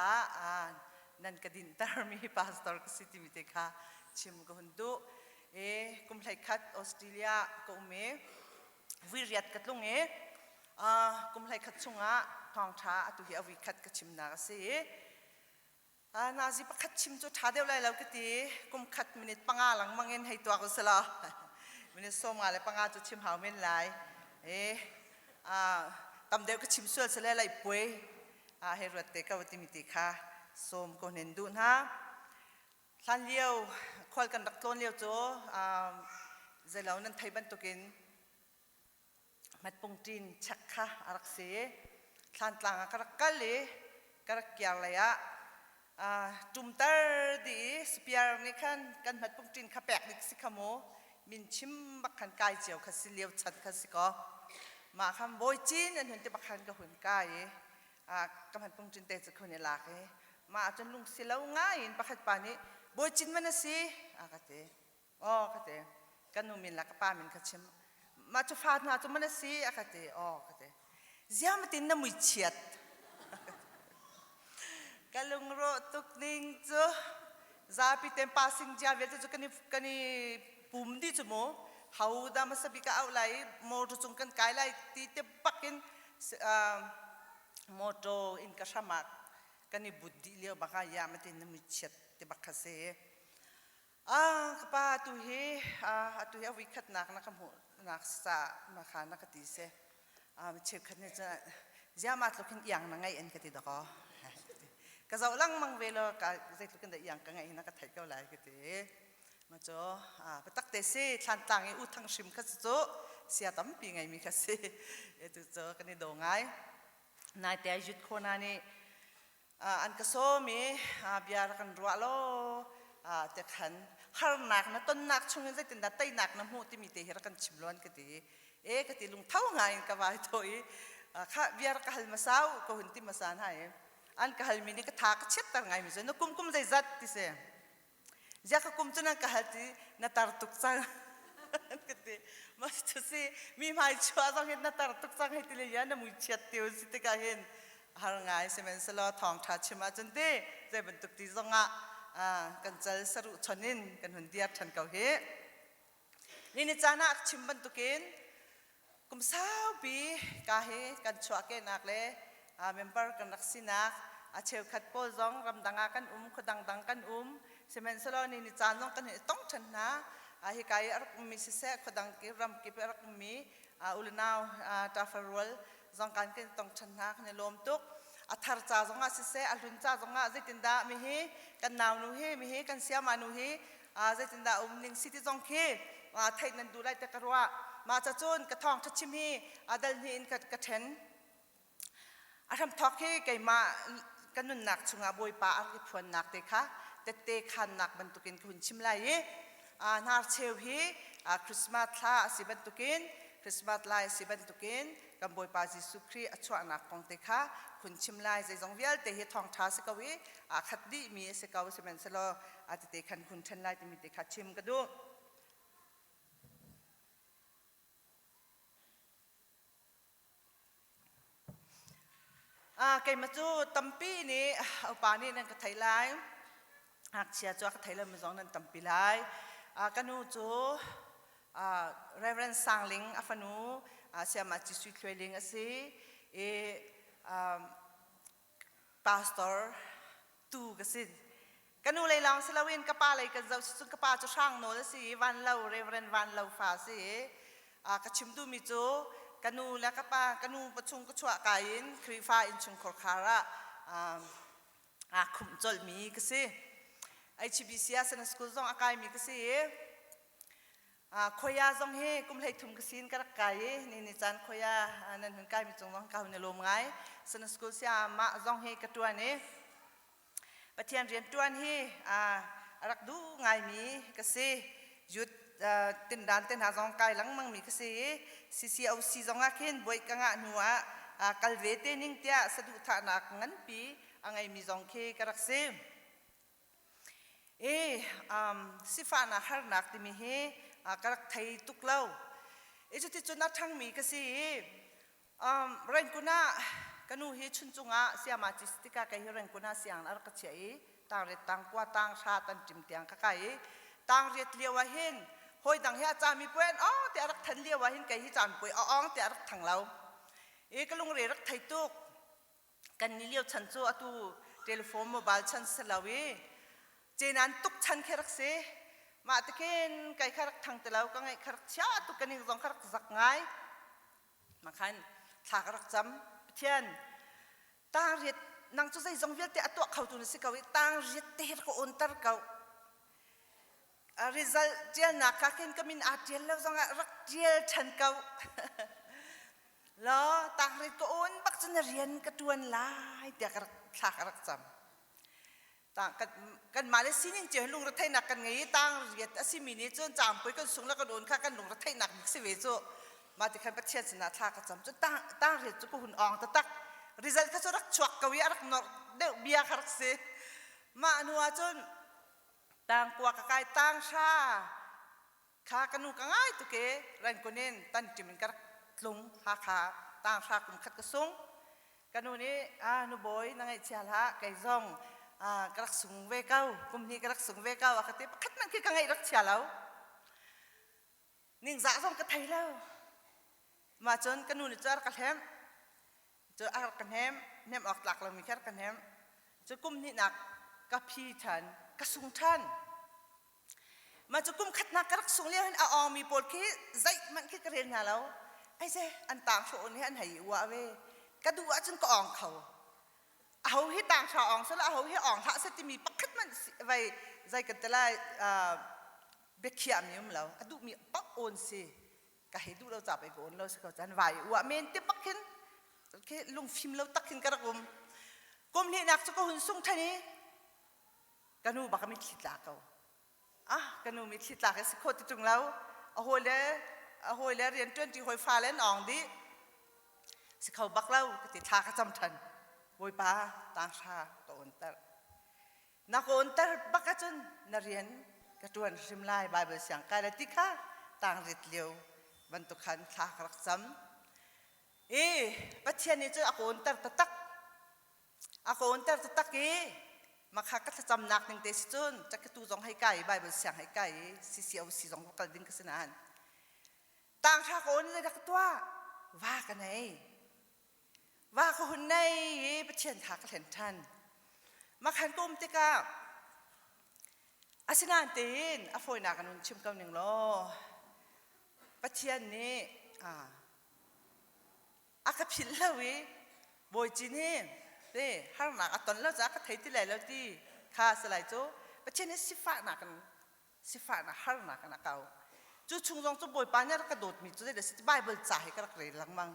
nan kadin tar mi pastor ka city mi te kha chim ko hundu kum thlai khat Australia ko me viriat katlung kum thlai khat chunga Thawngṭha atu hi awi khat ka chim na se nazi pakhat chim chu tha deu lai lau ka ti kum khat minute panga lang mangin hei to ko sala minute som nga le panga chu chim hau men lai tam deu ka chim sual sala lai poi he rat te ka wati mi ti kha som ko nen du na hlan lieu khol kan dak tlon lieu chu zailau nan thai ban tukin mat pung tin chakha arak se hlan tlang karak kali karak kyar la ya tumtar di spiar ni kan mat pung tin kha pek dik sikhamo min chim bakhan kai chiao kha si lieu chat kha si ko ma kham Bawi Cin an hun te bakhan ka hun kai ka mat pung tin te chu khone la ke ma chan lung silau ngai in pakhat pa ni Bawi Cin man si akate kate kanu min la ka pa min kha chim ma chu fa na chu man si akate kate ziam tin na mui chiat kalung ro tuk ning chu zapi tem passing ja ve chu kani pum di chu mo hau da ma sabika au lai mo chu chung kan kai lai ti te pakin moto in ka shamak kani buddhi leo baka ya ma tin na mui chiat te bakha se kapa tu he atu ya wi khat nak na kam ho nak sa ma kha na ka ti se chep khat ne cha ziamat lokin yang na ngai en ka ti da ko ka zau lang mang velo ka zai lokin da yang ka ngai na ka thai ka lai ka ti ma cho patak te se thlan tang e u thang sim kha cho sia tam pi ngai mi kha se e tu cho ka ni do ngai nai te jut khona ni an ka so mi biar kan ro lo te khan har nak na ton nak chung zai tin da tai nak na mu ti mi te her kan chimlon ka ti ka ti lung thau ngai ka vai thoi kha biar ka hal masau ko hunti masan hai an ka hal mi ni ka tha ka chet tar ngai mi zo no kum zai zat ti se ja ka kum chuna ka hal ti na tar tuk chang ka ti mas tu si mi mai chua zong het na tar tuk chang hai ti le ya na mu chet ti si te ka hen har ngai se men selo Thawngṭha chima chun de zai ban tuk ti zonga kan chal saru chonin kan hun dia than kau he ni chana chim ban tukin kum sao bi ka he kan chua ke nak le member kan raksina cheu khat po zong ram danga kan khodang dang kan semen selo ni chan zong kan tong than na hi kai ar mi se khodang ki ram ki per mi ulnau tafarwal zong kan ken tong than na kan lom tuk athar cha zonga se alun cha zonga zitinda mi hi kan naw nu hi mi hi kan siama nu hi zitinda ning city zong khi thai nan du lai te karwa ma cha chun ka Thawngṭha chim hi adal ni in ka then aram thok hi kai ma กันนุนหนักชุงอาบอยป้าอักพวนหนักเตค่ะเตขันหนักบรรทุกินคุณชิมลายนาร์เชลฮีคริสต์มาสลาสิบรรทุกินคริสต์มาสลายสิบรรทุกินกันบอยป้าจิสุครีอัชวานักปองเตค่ะคุณชิมลายใจจงเวียลเตหิทองท้าสกวีขัดดีมีสกาวสิเป็นสโลเตขันคุณชันลายเตมีเตขัดชิมกันดูเกมจูตัมปีนี้อุปานี่นั่นก็ไทยไลน์หากเชียร์จ้าก็ไทยไลน์มาจองนั่นตัมปีไลน์กันนูจูเรเวนซังลิงอาฟานูเชียร์มาจิสุควยลิงสิพาสตอร์ตูก็สิกันนูเลยลองสลาวินกับป้าเลยกันเราสุดกับป้าจะช่างโน้ตสิวันเราเรเวนวันเราฟาสิก็ชิมดูมิจูกันนูแล้วก็ป้ากันนูประชุมก็ชัวกายินครีฟ้าอินชุงคอร์คาระคุมจลมีก็สิHBC สนสกุลจงอากายมีก็สิขอยาจงเฮกุมเลยทุ่มกสินกระกายนี่จันขอยานั่นหุ่นกายมีจงต้องก้าวในลมไงสนสกุลเสียมาจงเฮกตัวนี้ปะเทียนเรียนตัวนี้รักดูไงมีก็สิหยุดเต้นดานเต้นหาจงกายหลังมังมีก็สิซีเอาซีจงอาเคนบอยกังอาหนัวกัลเวเตนิ่งเตียสะดุฐานักงั้นปีอังไงมีจงเคกระสิสิฟ้านาฮาร์นักที่มีเฮกระไทยตุกเล่าจุดที่จุดนัดทั้งมีก็สิเรื่องกุน่ากันนูเฮชุนจุงะเสียมาจิสติกาไกเฮเรื่องกุน่าเสียงอาร์กเชียต่างเรียต่างกว่าต่างชาติต่างจิมเตียงกะไกต่างเรียเลียวเห็นหอยต่างเฮอาจารย์มีเพื่อนแต่อาร์กทันเลียวเห็นไกฮิจานป่วยแต่อาร์กทั้งเราก็ลงเรียรักไทยตุกกันนี่เลียวฉันจูตูเทเลโฟนโมบายฉันสลาวีเจนันตุกฉันแค่รักเสมาตะเกนไก่ขรักทางแต่เราก็ไงขรักชาตุกันนี่ต้องขรักสักไงมาคันถ้าขรักจำเทียนต่างเรียนางจุใจจงเวียนแต่ตัวเขาตุนสิเขาต่างเรียนเตะก็อุ่นตร์เขาresult เจียนักข้าเข็นก็มินอาเจียแล้วจงรักเจียฉันเขาแล้วต่างเรียนก็อุ่นบักจนเรียนก็ตัวนลายแต่ขรักถ้าขรักจำต่างกันมาเลสินิ่งเจอลุงรัฐไทยนักกันไงต่างเรียนสิมินิจนจำไปก็สูงแล้วก็โดนข้ากันลุงรัฐไทยนักมิกซ์เวโจมาที่ขันประเทศสนาท่าก็จำจนต่างเรียนจนก็หุ่นอ่องตะตัก result ก็จะรักชวกกวีรักนอเดเบียขรักเสมาหนัวจนต่างกว่ากายต่างชาข้ากันนูกันง่ายตุเกแรงคนนี้ตันจิมินกักลุงหาขาต่างชาคุมขัดกระซุงกันนูนี้นูบอยนั่งไอเชียละไก่ซองกระสุงเวก้ากุมนี้กระสุงเวก้าคัดเตปคัดมันคือกังไงรักเชียแล้วนิ่งจ่าส่งกระไทยแล้วมาจนกันนูนี่เจอรักกันแฮมเจอรักกันแฮมเนมออกหลักเรามีแค่รักกันแฮมเจอกุมนี้หนักกับพี่ฉันกระสุงท่านมาจะกุมขัดนักกระสุงเลี้ยงเอามีปวดขี้ใจมันคือกระเรียนงานแล้วไอ้เจ้อันต่างโฉนนี่อันไหนวะเวกระดูจนก็อ่องเขาเอาให้ต่างชาอ่องซะแล้วเอาให้อ่องถ้าเสร็จมีปักขัดมันไว้ใจกันแต่ละเบคเคียมนี่มั้งแล้วดูมีปักโอนสิก็ให้ดูเราจับไปโอนเราสักจันไหววะเมนที่ปักขึ้นแค่ลงฟิล์มเราตักขึ้นกระกุมนี่นักจะก็หุ่นสุ่งท่านี้กันนูบักไม่คิดหลักเขากันนูไม่คิดหลักไอ้สิโคตรจุงแล้วเอาหัวเล่เรียนจนที่หัวฟ้าเล่นอ่องดิสิเขาบักเล่าก็ติดทากระจำทันบอยป้าต่างชาก็อุ่นตร์นักอุ่นตร์บักจนนักเรียนกระตวนริมไล่ไบเบิลเสียงกายและติข้าต่างเรียดเลี้ยวบรรทุกขันทากรักซ้ำปัจเจียนนี้จะอุ่นตร์ตักอุ่นตร์ตักมาข้าก็จะจำนักหนึ่งเดชจนจะกระตูจงให้ไก่ไบเบิลเสียงให้ไก่สิเสียวสิจงกระดิ่งกระสนานต่างชาอุ่นเลยนักตัวว่ากันไงว่าคนในประเทศทากระเห็นท่านมาขันกุมติกาอาศินานตีนอฟอยนากันนุนชิมกันหนึ่งล้อประเทศนี้อากาพิลลาวิบอยจีนี่เด้ฮาร์นักตอนแล้วจะก็ไทยที่ไหนแล้วที่ข้าสลายโจประเทศนี้สิฟ้าหนักกันสิฟ้าหนักฮาร์นักกันนะเขาจู่ชุงจงจู่บอยปานเนี่ยกระโดดมีจู่ได้เดี๋ยวสิไบเบิลจ่ายก็รักเรียนหลังมัง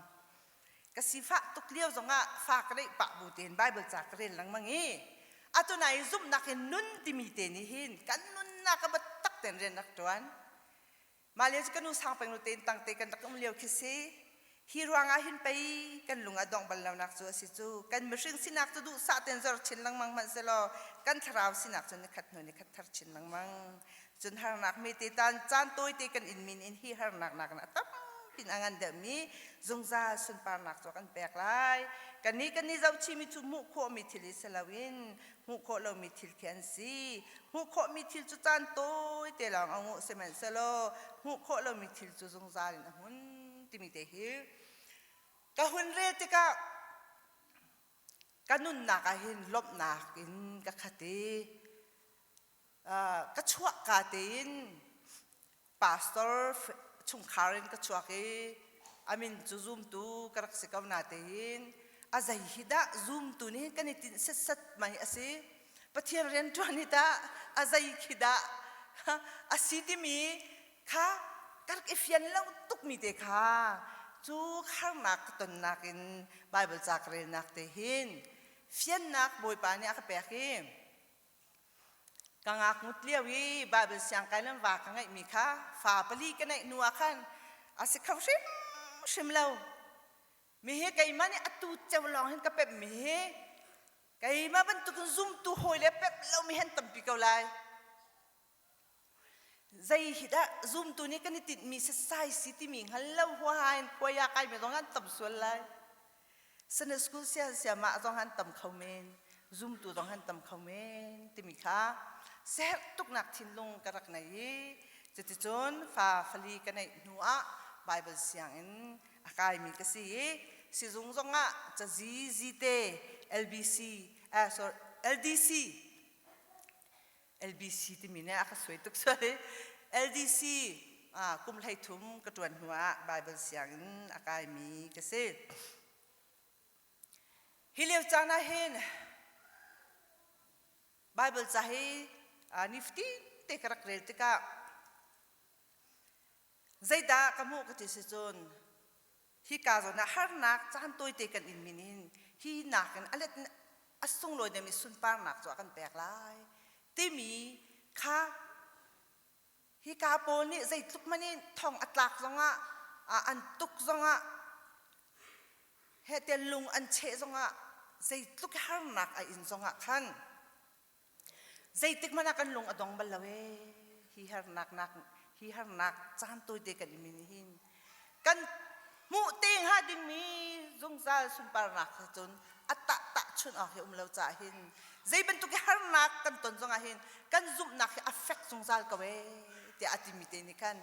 กสิฟ้าตุกเลี้ยวจงฝากได้ปะบูเตนไบเบิลจากเรียนหลังมังงี้อาตัวไหนซุ่มนักเห็นนุ่นที่มีเตนิหินกันนุ่นนักบัดตักเตนเรียนนักตัวนั้นมาเลี้ยกันนู่นสร้างเป็นนู่นเตนตั้งเตกันตักเลี้ยวคิดสิฮีรัวงาหินไปกันลุงอดองบัลลานักจูสิจูกันมือซึ่งสินักจูดูสาเตนจอร์ชินหลังมังมันเสลอกันทราวสินักจนนิคัดหนุ่นนิคัดทาร์ชินหลังมังจนหานักมีเตตันจานตัวเตกันอินมินอินฮีหานักนะตั้มพินอังเดมีจงซาสุนปานักตัวกันแปลกลายกันนี้เจ้าชิมิทุมุโคมิทิลิสลาวินมุโคเรามิทิลเคนซีมุโคมิทิลจุจันโตเตลังเอาเสมันเสลอมุโคเรามิทิลจุจงซาลินหุ่นติมิเตฮิกะหุ่นเรติกะกันนุ่นนักหินลบนักอินกะขัดกะชัวกะตินพาสเตอร์ชุมคารินกะชัวกอามินจูซุมตูกระสิกาวนาเตหินอาใจฮิดะซุมตูนี่กันตินเสร็จมาอาศัยปะเทียนเรียนตัวนี้ดะอาใจฮิดะอาศิติมีค่ะกักอิฟยันแล้วตุกมีเตค่ะจูข้างนักตนนักอินไบเบิลจากเรียนนักเตหินฟินนักบอยปานี่อักเปกิมกังอักมุดเลี้ยวีไบเบิลเสียงกันนั้นว่ากังไงมีค่ะฝ่าปลีกันไงนัวขันอาศัยเขาชิมเรามีเหตุไก่มาเนี่ยตูเจ้าลองเห็นกับเป็ดมีเหตุไก่มาบรรทุกซุ่มตูหอยเล็บเป็ดเราไม่เห็นตั้มปีเกาไลใจหิดะซุ่มตัวนี้กันติดมีเส้นสิที่มีฮัลโหลหัวหายหัวยาไก่ไม่ต้องหันตั้มส่วนไลสนสกุลเสียมาต้องหันตั้มเขาเมนซุ่มตัวต้องหันตั้มเขาเมนที่มีค่ะเสกตุกนักทิ้งลงกระรักไหนจะติดจนฝ่าฟลีกันในหัวไบเบิลเสียงอินอากาศมีกษีสิจงจงจะจีเต LBC sorry LBC ที่มีเนี่ยก็สวยทุกส่วน LDC กุมไลทุ่มกระตวนหัวไบเบิลเสียงอินอากาศมีกษีฮิเลวจานาเห็นไบเบิลจะให้นิฟตี้เตกรักเรลติกาใจด่ากมูกติสิจนที่กาจนะฮาร์นักจานตัวเตกันอินมินินที่นักกันอะไรอัศงลอยเดมิสุนปานักจวกันแปลกลายที่มีค่ะที่กาโปนี่ใจทุกมันนี่ท่องอัตลักษณ์จงอันตุกจงเฮเตลุงอันเชจงใจทุกฮาร์นักอินจงขันใจติกมันกันลุงอดองบัลลาเวที่ฮาร์นักที่หานักจานตัวเด็กกันมีหินกันมุติงหาดิมีจงซาสุนปานักจนอัตตะชุนออกเหเราจ่าหินใจเป็นตุกหานักกันตนจงหินกันจุบนักอัฟเฟกจงซาลกเวที่อติมิเตนิกัน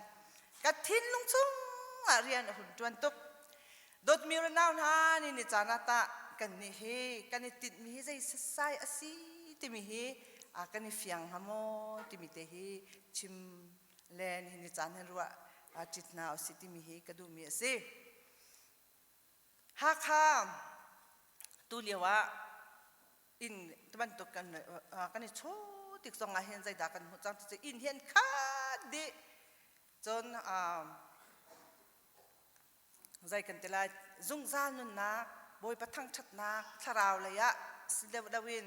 กันทิ้งลงซุงเรียนหุ่นจวนตุกโดดมีรนาวนานี่นิจานาตะกันนี่เฮกันนี่ติดมีใจสไซอสีติมีเฮกันนี่เฟียงฮามอติมิเตเฮชิมเลนหินิจานเห็นว่าจิตนาอสิติมีเหกระดูมีเสหากข้ามตุเลียวะอินตะวันตกกันกันนี่โชติกสองเห็นใจด่ากันหัวจังจะอินเห็นขาดดิจนใจกันแต่ละจุงซานุนนะบอยประทังชัดนักทาราวเลยะสิเลวดาวิน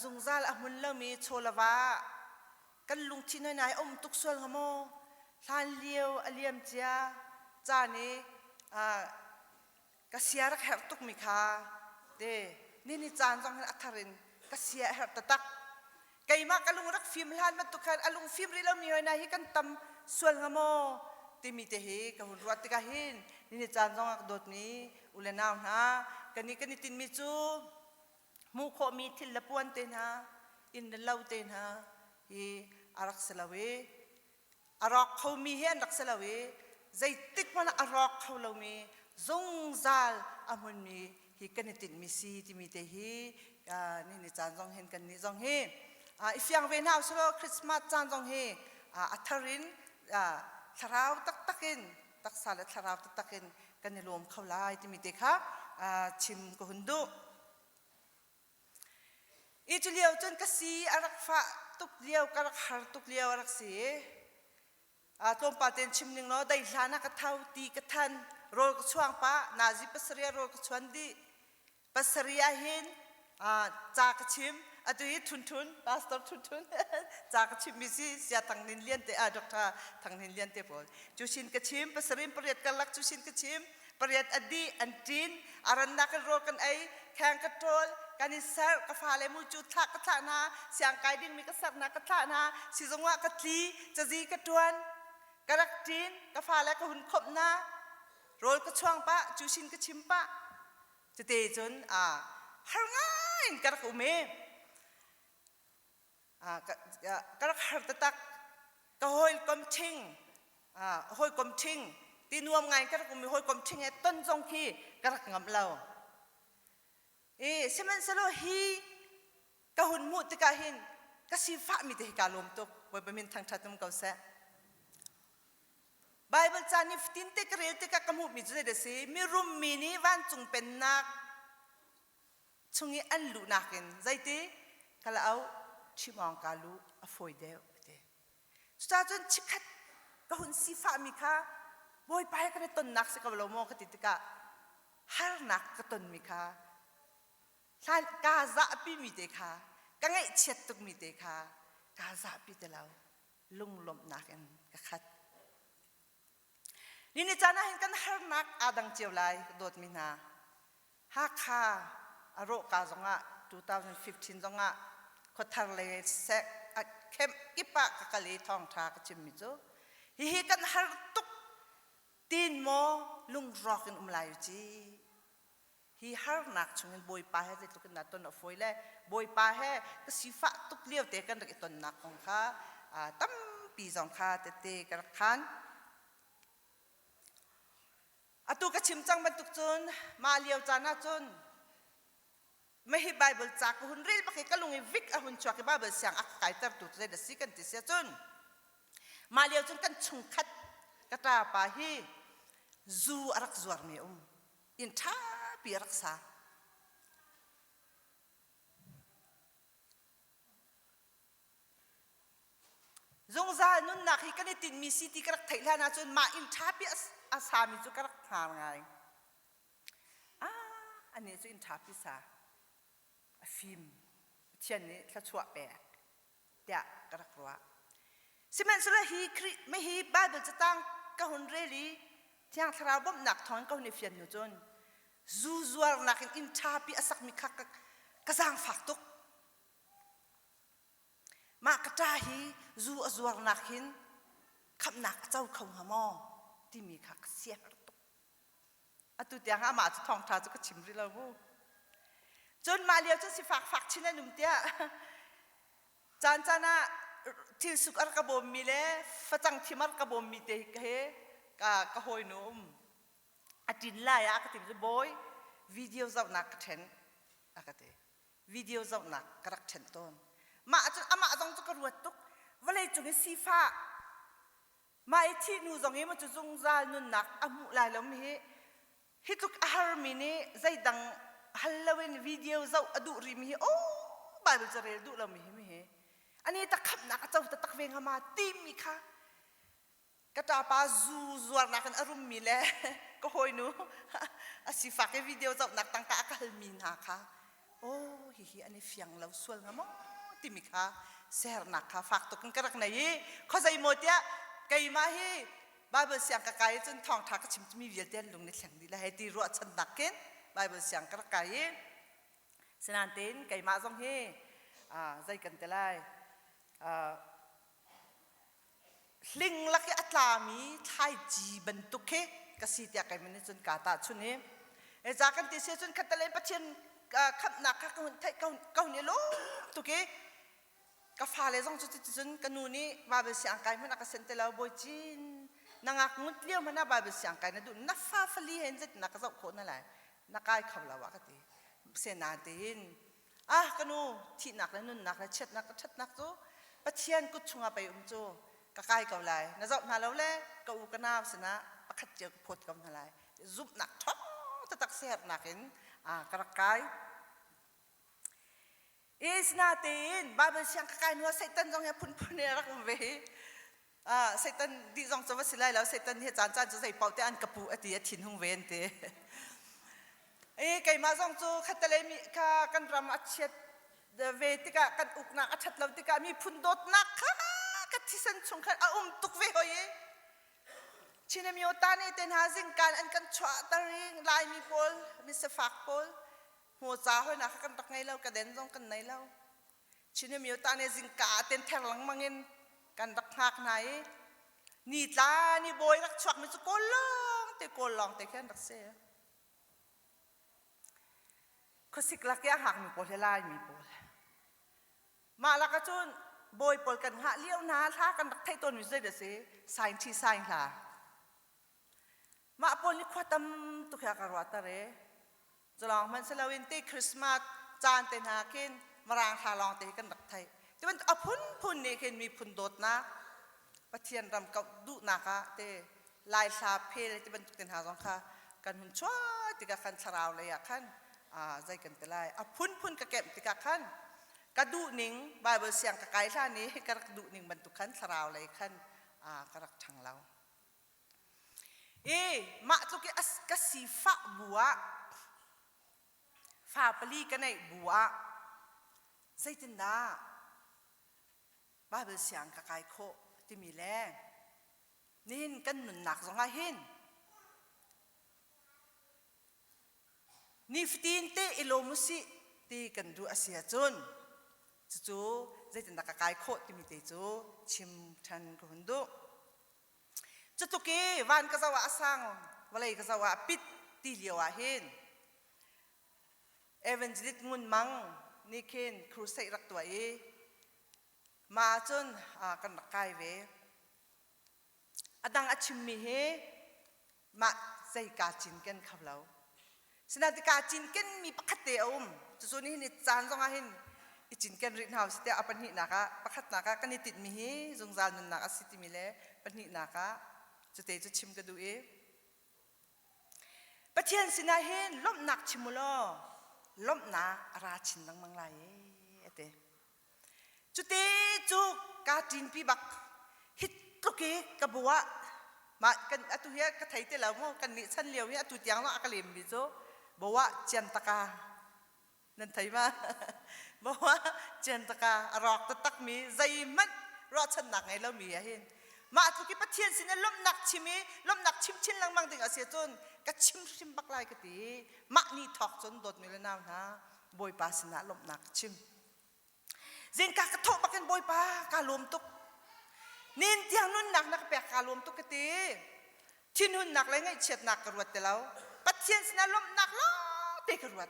จุงซาลมุนเล่ามีโชลาวะกันลุงที่น้อยนายอมตุกส่วนขโมลานเลียวอเลียมเจียจานี่กษียรักแหกตุกมิคาเดนี่จานจังหันอัฐรินกษียแหกตักไก่มากันลุงรักฟิล์มลานมันตุกขันลุงฟิล์มริลมีน้อยนายกันตำส่วนขโมติมิเตหีกับหุ่นวัดติกาหินนี่จานจังอักโดดนี้อุเลนาวนะกันนี่ตินมิจูมูโคมีทิลละปวนเตนะอินเดลาวเตนะฮีอารักษาลาเวอารักเขามีเห็นรักษาลาเวใจติกมันอารักเขาเรามีจงซาลอามุนมีฮีกันติดมิซีที่มีเตฮีนี่จานจงเห็นกันนี่จงเฮอีฟยังเวนฮาวส์โลคริสต์มาสจานจงเฮอัฐรินทาราวตักกินตักสาลทาราวตักกินกันนี่รวมเขาลายที่มีเตค่ะชิมกุนดูอีจุเลียวจนกษีอารักฟ้าตุกเลียวกระหาตุกเลียวรักเสียตัวปาเตนชิมหนึ่งเนาะได้ลานักเท่าตีกระทัน โรลก็ช่วงปะนาจิปัสเรียโรลก็ชวนดีปัสเรียหินจากชิมตุยทุนพาสตอร์ทุนจากชิมมิสิเสียทางนินเลียนเตะดอกทาทางนินเลียนเตะพอจูชินกชิมปัสริมเปรียดกันลักจูชินกชิมเปรียดอดีอันจีนอารันนักโรกันไอแข่งกระโดดการนิสัยกฟ้าเลมูจุดทักกระทานาเสียงไกดิ้งมีกษัตริย์นักกระทานาสิจงว่ากะทีจะจีกระดวนกระดักจีนกฟ้าและกะหุ่นขบนาโรลกระช่วงปะจูชินกชิมปะจะเตจนฮาร์ง่ายกระดักอุเมกระหัตตักกระหอยกลมชิงหอยกลมชิงตีนวมไงกระกุมีหอยกลมชิงไอ้ต้นจงขี้กระงำเราเสมันสโลฮีกระหุ่นมุตกะหินกระสีฟ้ามีแต่การลมตกไว้เป็นทางชัดนุ่มเก่าแซ่ไบเบิลจานิฟตินเตกเรียลเตกะกมุมีจุดเดซีมีรุมมีนี้วันจุงเป็นนักชงอันลุนักินใจตีกะละเอาชิมองกาลูอฟอยเดลเดสุดท้ายจนชิคัดก็หุ่นสีฟ้ามีค่ะบอยไปกันในต้นนักสิกับเราโมกติดกะฮาร์นักกับต้นมีค่ะท่านกาซาปีมีเดค่ะกังไอเช็ดตุกมีเดค่ะกาซาปีเดเราลุงลมนักกันกะขัดนี่นี่จานะเห็นกันฮาร์นักอาดังเจียวไลโดดมีนาฮักค่ะอารมณ์กาจงะ2015จงะขดทางเลยเสกเข้มกิปะกะลีทองทากจิมมิโจฮิกันฮาร์ตุกตีนโมลุงรอกันลายจีฮิฮาร์นักชงเงินบอยปาเฮจะตุกันนัดต้นอฟอยเล่บอยปาเฮก็สิฟ้าตุกเลี้ยวเตะกันตะกิต้นนักของข้าตั้มปีสองข้าเตะกันขันตุกชิมจังบรรทุกจนมาเลี้ยวจานาจนไม่ให้ไบเบิลจากหุ่นเรียลปักก็ลุงวิกหุ่นชัวร์ไบเบิลเสียงอักไก่ตัดตุดเลยเดสิกันติเสียจนมาเลี้ยวจนกันชงคัดกระตาปาฮีจูรักจวร์มีอินท่าปีรักษาจงซานุนนักฮิกันตินมีสิทธิกระไทยแล้วนะจนมาอินท่าปีอาสามีจุกระหางไงอันนี้จุอินท่าปีสาฟิล์มเช่นนี้ถ้าชั่วแปลกเดี๋ยวกระรัวสิมันสุดฮีคริไม่ฮีบาเบิลจะตั้งก็หุ่นเรลีที่ยังทราบหนักท้องก็หุ่นเฟียนอยู่จนจูจวร์นักอินทาปีอาศักมีคักกระซังฝักตุกมากระจายฮีจูจวร์นักหินขับหนักเจ้าเขาหามอที่มีคักเสียตุกตุเตียงหามาจะทองทาจะก็ชิมริลาวูจนมาเลี้ยวจนสิฝักชินะนุ่มเตี้ยจานจานะที่สุกอัลกบอมมีเล่ฟัจังที่มัลกบอมมีเตะกะหอยนุ่มอดินไล่อะกติมจะบอยวิดีโอเจ้านักเทนอะกติวิดีโอเจ้านักกระดักเทนต้นมาจนมาจงจะกระรวดตุกวันเลยจงสิฟ้ามาไอที่นูจงมันจะจงจานุนนักอามุลายแล้วมีฮิตุกอาร์มินีใจดังฮัลโหลวิดีโอเจ้าอดูริมีโอ้บายเบิลจะเรียนดูเรามีอันนี้ตะขับนักเจ้าตะตักเวงหามาตีมีค่ะกระตาปาจูจวร์นักกันอารมณ์มีแลก็หอยนูอาศิฝากวิดีโอเจ้านักตั้งแต่ก็ฮัลมีนาค่ะโอ้ฮิอันนี้เฟียงเราส่วนงามตีมีค่ะเสียนักค่ะฝากตัวกันกระดักไหนเขาใจหมดเนี่ยไก่มาฮีบายเบิลเสียงกระไก่จนทองทักก็ชิมจะมีเวียดเดนลงในเสียงดีแล้วให้ตีรัวฉันนักเกินไบเบิลเสียงกระไก่สนานเต้นไก่มาจงเฮใจกันแต่ไรลิงลักอัตลามีไทยจีบันตุกเฮกสิทธิ์ไก่มันจนกาตาชุนเฮจากกันที่เสียจนขัดตะเลนปัจจันขับหนักขับไทยเก่าเนี่ยลูกตุกเฮกฟ้าเลยจงจนกันนู่นนี่ไบเบิลเสียงไก่มันนักเซนเตลาบอยจินนางอักมุดเลี้ยวมันน่าไบเบิลเสียงไก่นั่นดูนักฟ้าฟลีเห็นจะนักเจ้าคนนั่นแหละนักไก่ขับลาวะกันทีเสนาเดินกันนู่ที่นักแล้วนู่นนักแล้วเช็ดนักก็เช็ดนักโจ้ปัจเจียนกุชงไปโจ้กะไก่เก่าไรน่าจะน่าแล้วแหละก็อุกนาสนะปักขัดเจียวพดกับอะไรซุปนักท้องจะตักเสียนักเห็นกระไก่สนาเดินบาเบิลเสียงกะไก่นัวใส่ตันจงให้พุ่นเนี่ยรักมันเว เซตันดีจงจะว่าสิไลแล้วเซตันเฮจานจะใส่เป่าแต่อันกระปูอดีตถิ่นหงเวนเตไก่มาจงจูขัดทะเลมีค่ะกันรำอัดเช็ดเวติกะกันอุกนักอัดชัดเลวติกะมีพุ่นโดดนักค่ะกัที่สันชงขัดตุกเวหอยชินมีโอตานี่เต็นหาซิงการอันกันชวตาริงลายมีโพลมีเสฟักโพลหัวจ้าหอยนักกันตักไงเล่ากระเด็นจงกันไหนเล่าชินมีโอตานี่ซิงกาเต็นแทงหลังมังเงินกันตักหักไหนนี่ตานี่บอยรักชวกมันจะโกลองแต่โกลองแต่แค่ตักเสียก็สิกลักยาหักมีโพลลายมีโพลมาลักกระจุนบอยโพลกันหาเลี้ยวนาท่ากันตักไทยต้นวิเศษเดสีสายที่สายหลามาปนนี่ขวดตำตุกยากรวาตาเรจะลองมันเซลวินตีคริสต์มาสจานเต็นหากินมารางทาลองเตะกันดักไทยแต่มันพุ่นนี่เห็นมีพุ่นโดดนะปะเทียนรำกับดุนักะเตลายซาเพลที่บรรทุกเต็นหาสองค่ะกันหุ่นชั่วติกาคันสราวเลยอะขันใจกันเตลายพุ่นกะเก็บติกาขันกระดูนิงบายเบอร์เสียงกะไก่ท่านี้กระดูนิงบรรทุกขันสราวเลยขันกระดักทางเรามาตุกกะสีฟ้าบัวฟ้าปลีกันในบัวใจตินดาบ้าเบอร์เสียงกะไก่โคที่มีแรงนี่กันหนุนหนักสองอาหินนี่ฟตีนเตอิโลมุสิตีกันดูอาเซียจุนจู่ใจตินดากะไก่โคที่มีเตจูชิมทันกุนดูจุดตุกีวันก็จะว่าสังวันเลยก็จะว่าปิดตีเลียวเห็นเอเวนจิตงุนมังนี่เคนครูเซรักตัวมาจนกันนักไก่เวอดังอชิมมีเฮมาใจกาจินกันขับเราสนาติกาจินกันมีปักเตอมจู่นี่นี่จานจงอาเห็นจินกันรินเฮาสเตอปันหินักะปักนักะกันนี่ติดมีเฮจงจานนักะสิติมีเลปันหินักะจะเตะจะชิมกันดูปะเทียนสินาเห็นล้มหนักชิมุลอล้มหนักราชินดังมังไลเตะจุเตจุกาจินปีบักฮิตตุกีกบัวมากันอตุเฮียกระไทยเตล่ามั่งกันนี่ฉันเลี้ยวเนี่ยอตุเตียงน้องอักเลมบิโซบัวเจียนตะกานั่นไทยมาบัวเจียนตะการอกตะตักมีใจมันรอดฉันหนักไงแล้วมีเห็นมาทุกิปะเทียนสินะล้มหนักชิมีล้มหนักชิมชินลังมังถึงอาเซียจนกะชิมบักลายกะตีมะนี่ถอกจนโดดมีแล้วนะบอยปาสินะล้มหนักชิมเจนกากระทบบักกันบอยปากาลมตุกนินเตียงนุ่นหนักนักแปลกกาลมตุกกะตีที่นุ่นหนักเลยไงเฉียดหนักกระรวดแต่แล้วปะเทียนสินะล้มหนักล้อเตะกระรวด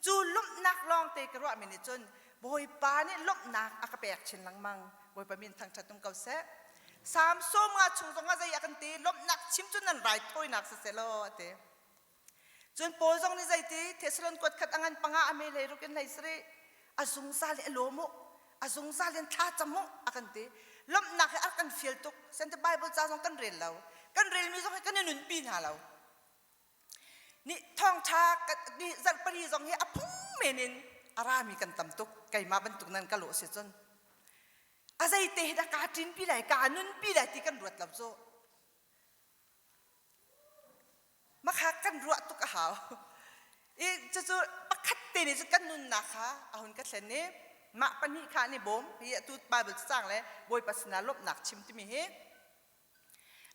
จูล้มหนักลองเตะกระรวดมีนี่จนบอยปาเนี่ยล้มหนักอากาแปลกชินลังมังบอยปามินทางชัดตรงเก่าเสสามส้มงาชงตรงอาใจอยากกันตีลบหนักชิมจนนั่นไรถ้วยหนักเสียแล้วเตจนโปรจงในใจตีเทสลอนกดขัดอังปังอาเมเลยรุกันไหนสิอาซุงซาเลโลโมอาซุงซาเลนท่าจมูกอากันตีลบหนักให้อากันฟิลตุกเซนต์ไบเบิลจ้าจงกันเรียนเรากันเรียนมีจงให้กันหนุนปีนหาเรานี่ท่องชานี่จัดปรีจงให้อพุ่งเมนินอารามีกันตำตุกไก่มาบรรทุกนั้นกะโหลเสียจนอาศัยเตะดากาจินปีไหนกานุนปีไหนที่กันรวดลำโซมาขากันรวดตุกหาวจะปักขัดเตะนี่จะกันนุนนะคะเอาหุ่นกันเสนนี้มาปนิขานี่บ่มพี่ตูบายเบิลสร้างเลยบอยปัสนาลบหนักชิมที่มีเฮ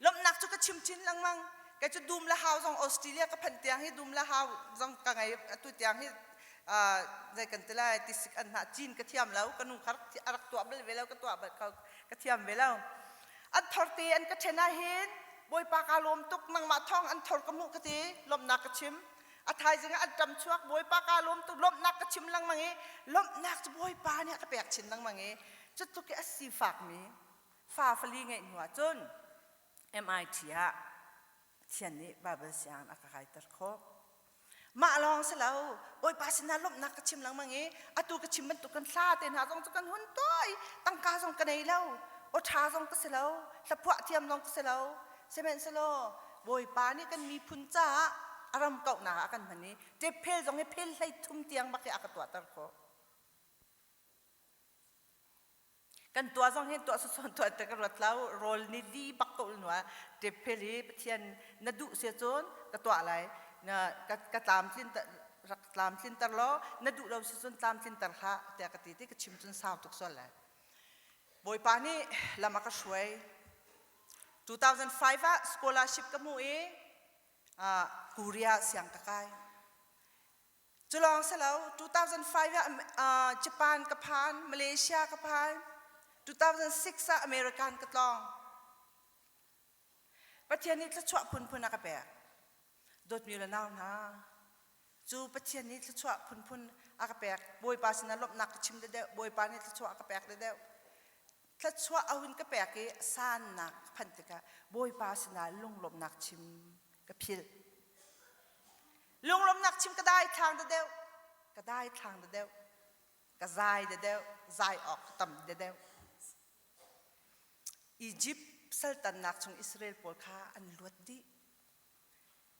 ลบหนักจุกชิมชินลังมังแกจะดูมละหาวจงออสเตรเลียกับพันเตียงให้ดูมละหาวจงกังไงตุเตียงให้ใจกันตลาดที่สิอันหาจีนกระเทียมแล้วกันนุ่งขัดรักตัวเบลเวลก็ตัวแบบเขากระเทียมเวลอันทอร์ตีอันกระเทนาเห็นบอยปากาลมตุกนังมาท่องอันทอร์กมุกตีลมนักกระชิมอัทายจึงอันจำชวกบอยปากาลมตุกลมนักกระชิมลังมังเงลมนักจะบอยปาเนี่ยกระเปียกชินลังมังเงจุดตุกอัศสีฝากมีฟ้าฟลีไงหัวจน MIT อะเทียนนี้บาเบลเซียนอากาศตะโคมาลองเสแล้วโอ้ยภาษณาลบนักกระชิมหลังมังเงอตูกระชิมมันตุกันซาเต็นหาจงตุกันหุ่นต้อยตั้งกาจงกันไหนแล้วโอชาจงก็เสแล้วสะพวะเทียมจงก็เสแล้วเซเมนเสโลโวยปานี่กันมีพุนจ้าอารมณ์เก่าหนากันพันนี้เจ็บเพลจงให้เพลให้ทุ่มเตียงบักยากระตัวตะโค กันตัวซองเห็นตัวสุดตัวแต่กระดแล้วโรลนี่ดีบักตัวหนัวเจ็บเพลีเทียนนัดุเสียจนกระตัวอะไรนะกระตามสิ้นตามสิ้นตลอดนัดุเราเสียจนตามสิ้นตลอดแต่กติที่กระชิมจนสาวทุกส่วนเลยบอยปานี่ละมาก็ช่วย2005 scholarship กับมูเอกูเรียเสียงตะไคร้จุลองเสร็จแล้ว2005ญี่ปุ่นกับพานมาเลเซียกับพาน2006อเมริกันกับลองประเทศนี้จะช่วยพุ่นนักแบบโดดมีระนาวนะจูประเทศนี้จะช่วยพุ่นอากาแบบบอยปาสนาลบนักชิมเดียวบอยปานี่จะช่วยอากาแบบเดียวถ้าช่วยเอาหินกระแปกกี้สานนักพันธุ์กะบอยปาสนาลุงลมนักชิมกระพิลลุงลมนักชิมก็ได้ทางเดียวก็ได้ทางเดียวก็ใจเดียวใจออกต่ำเดียวอียิปต์สัลตันนักชงอิสราเอลปอลคาอันลวดดี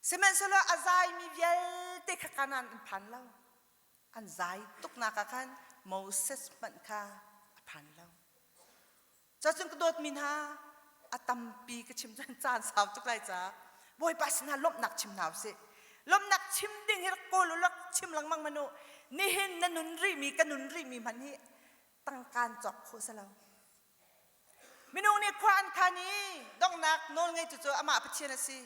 เสมันสโลอาใจมีเวลเด็กขนาดพันเล่าอันใจตุกนักกันโมเสสมันคาพันเล่าจะจึงกระโดดมินฮาอาตัมปีกชิมจานสาวจุกไรจ้าบอยปัสนาลบหนักชิมหนาวสิลบหนักชิมดิ่งฮิรโกลุลักชิมหลังมังมโนนี่เห็นนันนุนรีมีกันนุนรีมีมันนี่ตั้งการจอกโคสลาวมินูนี่ควานคานีดองนักโนนไงจู่ๆอามาพิเชนสิ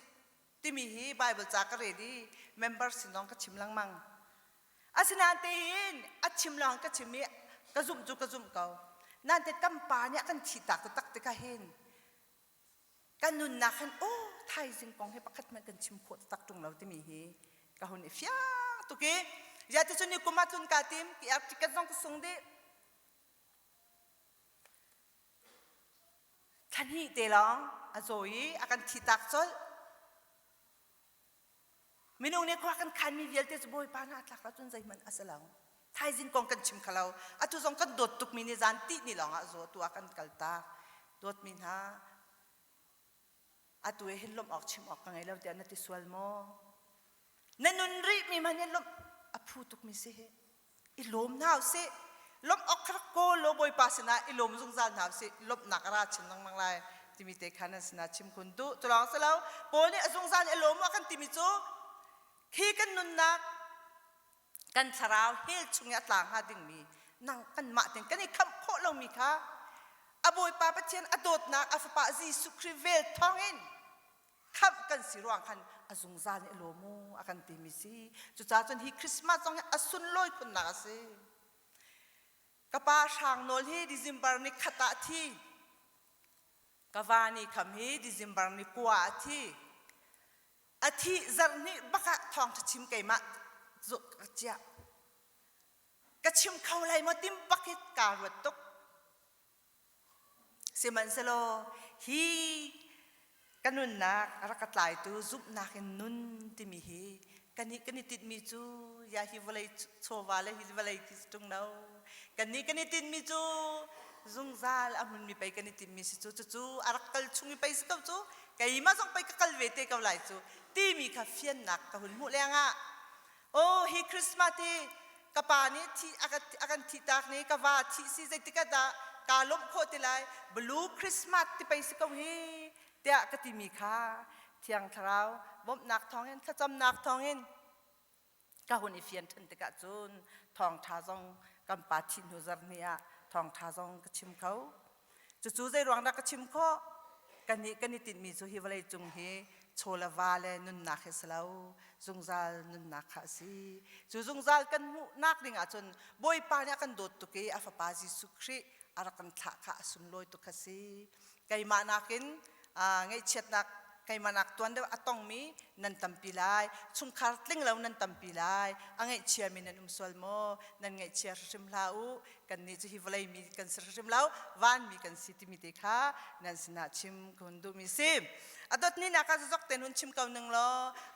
ที่มีฮีไบเบิลจากกระเรดีเมมเบอร์สิน้องก็ชิมหลังมังอาสนาเตีนอาชิมหลังก็ชิมมีกระซุ่มจุกระซุ่มเก่านั่นแต่กำปาเนี่ยกันฉีตักตักตะกะเห็นกันนุนนักกันโอ้ไทยสิงกองให้ปักขัดมันกันชิมขวดตักตรงเราที่มีฮีกะหุ่นเฟียตุกี้ยาที่ชนิกุมาตุนกาติมที่อาทิตย์กันต้องกส่งเดท่านนี่เตลองอาโซยอากันฉีตักซอลมินุเนี่ยเขากันขันมีเวลเตสบอยปานาตักแล้วจนใจมันอาสลาวไทยสิงกองกันชิมขลาวอาทุสองกันโดดตุกมินิจานตีนี่หลองอาโซตัวกันกัลตาโดดมินฮาอาตัวเห็นลมออกชิมออกกันไงแล้วเดี๋ยวนัติสวลโมนั่นนุนรีมีมันเนี่ยลมอาพูตุกมิเสอิลมหนาวเสลมออกครักโกลบอยปาสนาอิลมสงสารหนาวเสลมนักราชินมังไลที่มีเตขันสนาชิมคนดูตัวลองเสแล้วโปนี่สงสารอิลมว่ากันติมิโซขี้กันนุนนักกันชราวเฮลชุงยาต่างหาดิ่งมีนั่งกันมาถึงกันนี่คำโคเรามีค่ะอบอยปาปะเชียนอดดนักอฟปาจีสุคริเวลท้องเองคำกันสิรวงคันอสงสารเอโลโมอากันติมิซีจุดจ้าจนฮีคริสต์มาสต้องอสุนลอยคนนักสิกป้าช่างโนลฮีดิซิมบาร์นิขตาทีกวานีคำฮีดิซิมบาร์นิกัวทีอาทิจารนิบักทองชิมไก่มาจุกเจียกระชิมเขาเลยมาติมบักฮิตการวัดตุกเสมันสโลฮีกันนุนนักรักตายตัวซุปนักนุนติมีฮีกันนี้ติดมีจูยาฮิวเลยโชวาเลยฮิวเลยที่ตรงนั้นกันนี้ติดมีจูซุงซาลอามุนมีไปกันนี้ติดมีจูอารักกัลชุงมีไปสิกับจูไก่มาส่งไปกัลเวทีกับไหลจูที่มีคาเฟียนนักกับหุ่นมุเลียงอ่ะโอ้ฮีคริสต์มาสที่กับปานี้ที่อากันที่ตากนี้กับว่าที่ซีใจติกาดากาลมโคติไลบลูคริสต์มาสที่ไปสิกับฮีเดียกติมีค่าเที่ยงเท้าบ่มนักทองเห็นถ้าจำนักทองเห็นก็หุ่นอีเฟียนทันติกาจูนทองท้าซองกำปาทินหูจารเนียทองท้าซองกระชิมเขาจู่ๆใจรวงนักกระชิมข้อกันนี้ติดมีจูฮิวเลยจุงฮีโชลาวาเลนุนนักเฮสลาวจุงซาลนุนนักขาซีจุงซาลกันมุนักดิ่งอาจนบอยปาเนี่ยกันโดดตุกีอาฟปาจิสุครีอารักันทะขาสุนลอยตุขาซีไก่มานักินไงเช็ดนักไก่มานักตัวนั้นอัตองมีนันตัมปีไลชุงคาร์ลิงเรานันตัมปีไลไงเชียมีนันสวลโมนันไงเชียริมลาวกันนี่จะฮิวเลยมีกันริมลาววันมีกันสิติมิเตค่ะนันสนาชิมคนดูมีซิมอดนี้นักจะจกเต็นหุ่นชิมเก่าหนึ่งล้อ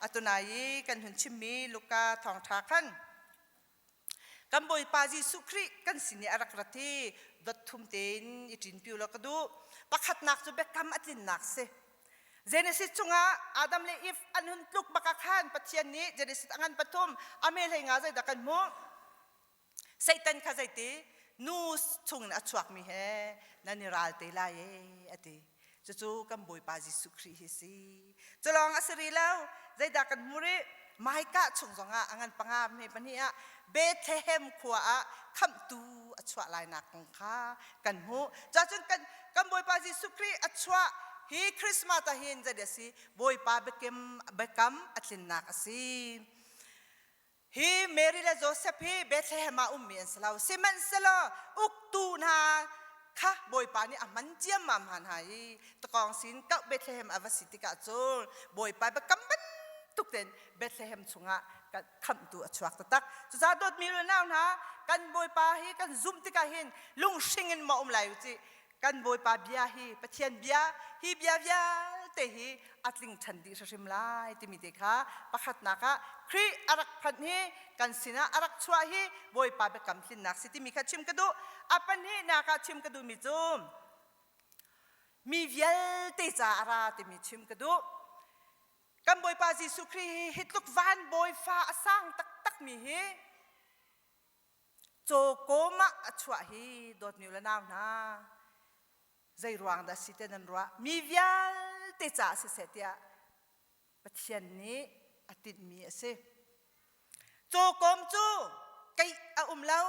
อตุนายกันหุ่นชิมมีลูกาทองทาขันกันบอยปาจีสุครีกันสินีอารักรัติดดทุ่มเต็นอิจินพิวแล้วก็ดูปักขัดนักจะเบกคำอัดลินนักเสเจเนซิสจุงะอาดัมเลอีฟอันหุ่นลุกบักขันปัจเจียนนี้เจเนซิสอันปฐุมอเมริกาใจดักันโมไซตันข้าใจตี นูชุงอัชวักมีเฮนันนิรัลเตลายอติจู่ๆกันบอยปาจิสุครีฮิซีจะลองอัศรีแล้วใจดักกันมุริไม่กะชุงสงะอังันปังอาเมปนีอะเบธเลเฮมขวาคำตูอัชวะลายนักของข้ากันหูจะจนกันบอยปาจิสุครีอัชวะฮีคริสต์มาสหินจะเดสิบอยปาเบกัมอัตลินนักสิฮีเมรีและโจเซฟฮีเบธเลเฮมาเมียนสลาวซิมันสลาอุกตูนาค่ะบอยปานี่มันเจียมมันหันหายตะกองสินกับเบธเลเฮมอวสิติกาโจบอยปาเบกัมบันทุกเดนเบธเลเฮมชงะกันคำตัวชวักตักจะจะโดดมีเรื่องน่ากันบอยปาฮีกันซุ่มติกาหินลุงชิงเงินมาไหลอยู่จีกันบอยปาเบียฮีปะเทียนเบียฮีเบียเตฮีอัตลิงชันดีชิมไลติมิเตค่ะประคัดนักครีอารักพันฮีกันสินะอารักชัวฮีบอยปาเบกัมสินนักสิติมิค่ะชิมกระดูอปันฮีนักชิมกระดูมิจุมมีเวลเตจาราติมิชิมกระดูกันบอยปาจิสุครีฮิตลุกวันบอยฟ้าสร้างตักมีฮีโจโกมะอชัวฮีโดดนิวละนาวนาใจรวงดัสิเตนันรัวมีเวลเตจาสิเสตียปะเทียนนี้อติดมีเสโจโกมจูไกอาเล่า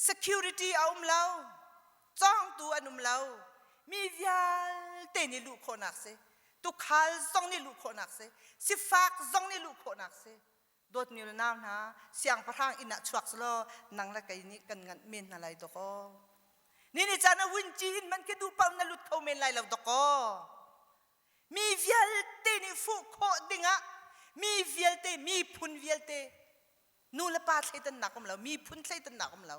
security อาเล่าจ้องตัวนุมเล่ามีเวลเตนิลูกคนนักเสตุกขัลซองนี่ลูกคนนักเสสิฟักซองนี่ลูกคนนักเสโดดนิวน้ำนะเสียงประทางอินัชวักสโลนังละไกนี้กันงันเมนอะไรตัวก็นี่จานะวินจีนมันแค่ดูเปล่านะลุดเขาเมนไรเราตัวก็มีเวลเตนี่ฟุกโคดิงะมีเวลเตมีพุนเวลเตนูละปาเทตันหนักอมเรามีพุนเทตันหนักอมเรา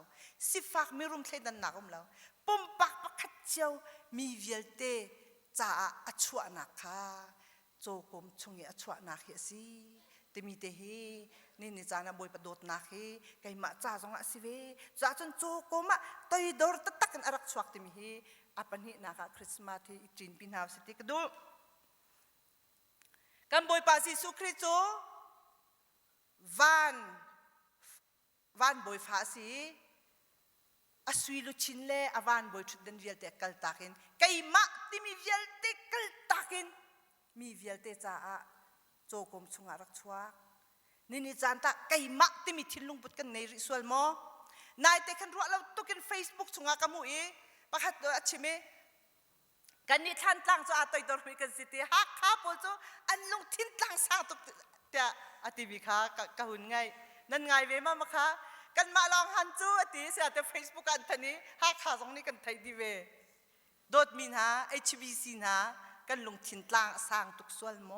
สิฟักมีรุมเทตันหนักอมเราปุ่มปักปักขัดเจียวมีเวลเตจ่าอัชวะนักค่ะโจกมชงเงอัชวะนักเฮสิเตมีเตฮีนี่จานะบอยประโดดนักเฮไก่มาจ่าสงะสิเวจ่าจนโจกมะต่อยดอร์ตักกันอารักชวักเตมีเฮอปันฮีนักคริสต์มาสที่จีนพินาวสิติกดูกันบอยปาซิสุคริโจวันบอยฟาสีอสุยลุชินเล่อวันบอยชุดเดินเวียลเตกัลตากินไก่มาที่มีเวียลเตกัลตากินมีเวียลเตจ่าโจกมชงอารักชวักนี่จานตาไก่มาที่มีทิลลุงปุดกันในริสวลโมนายเตกันรัวเราตุกินเฟซบุ๊กชงอากัมุยประคัดตัวชิเมกันนี่ท่านตั้งจะอาตัยดอร์มิกันสิทธิฮักข้าพเจ้าอันลงทิ้งตั้งสร้างตุกเตะอติวิค่ะกะหุ่นไงนั่นไงเวมามาค่ะกันมาลองหันจูอติเสียแต่เฟซบุ๊กกันทันนี้ฮักข้าสองนี้กันไทยดีเวโดดมินหา HBC นะกันลงทิ้งตั้งสร้างตุกส่วนโม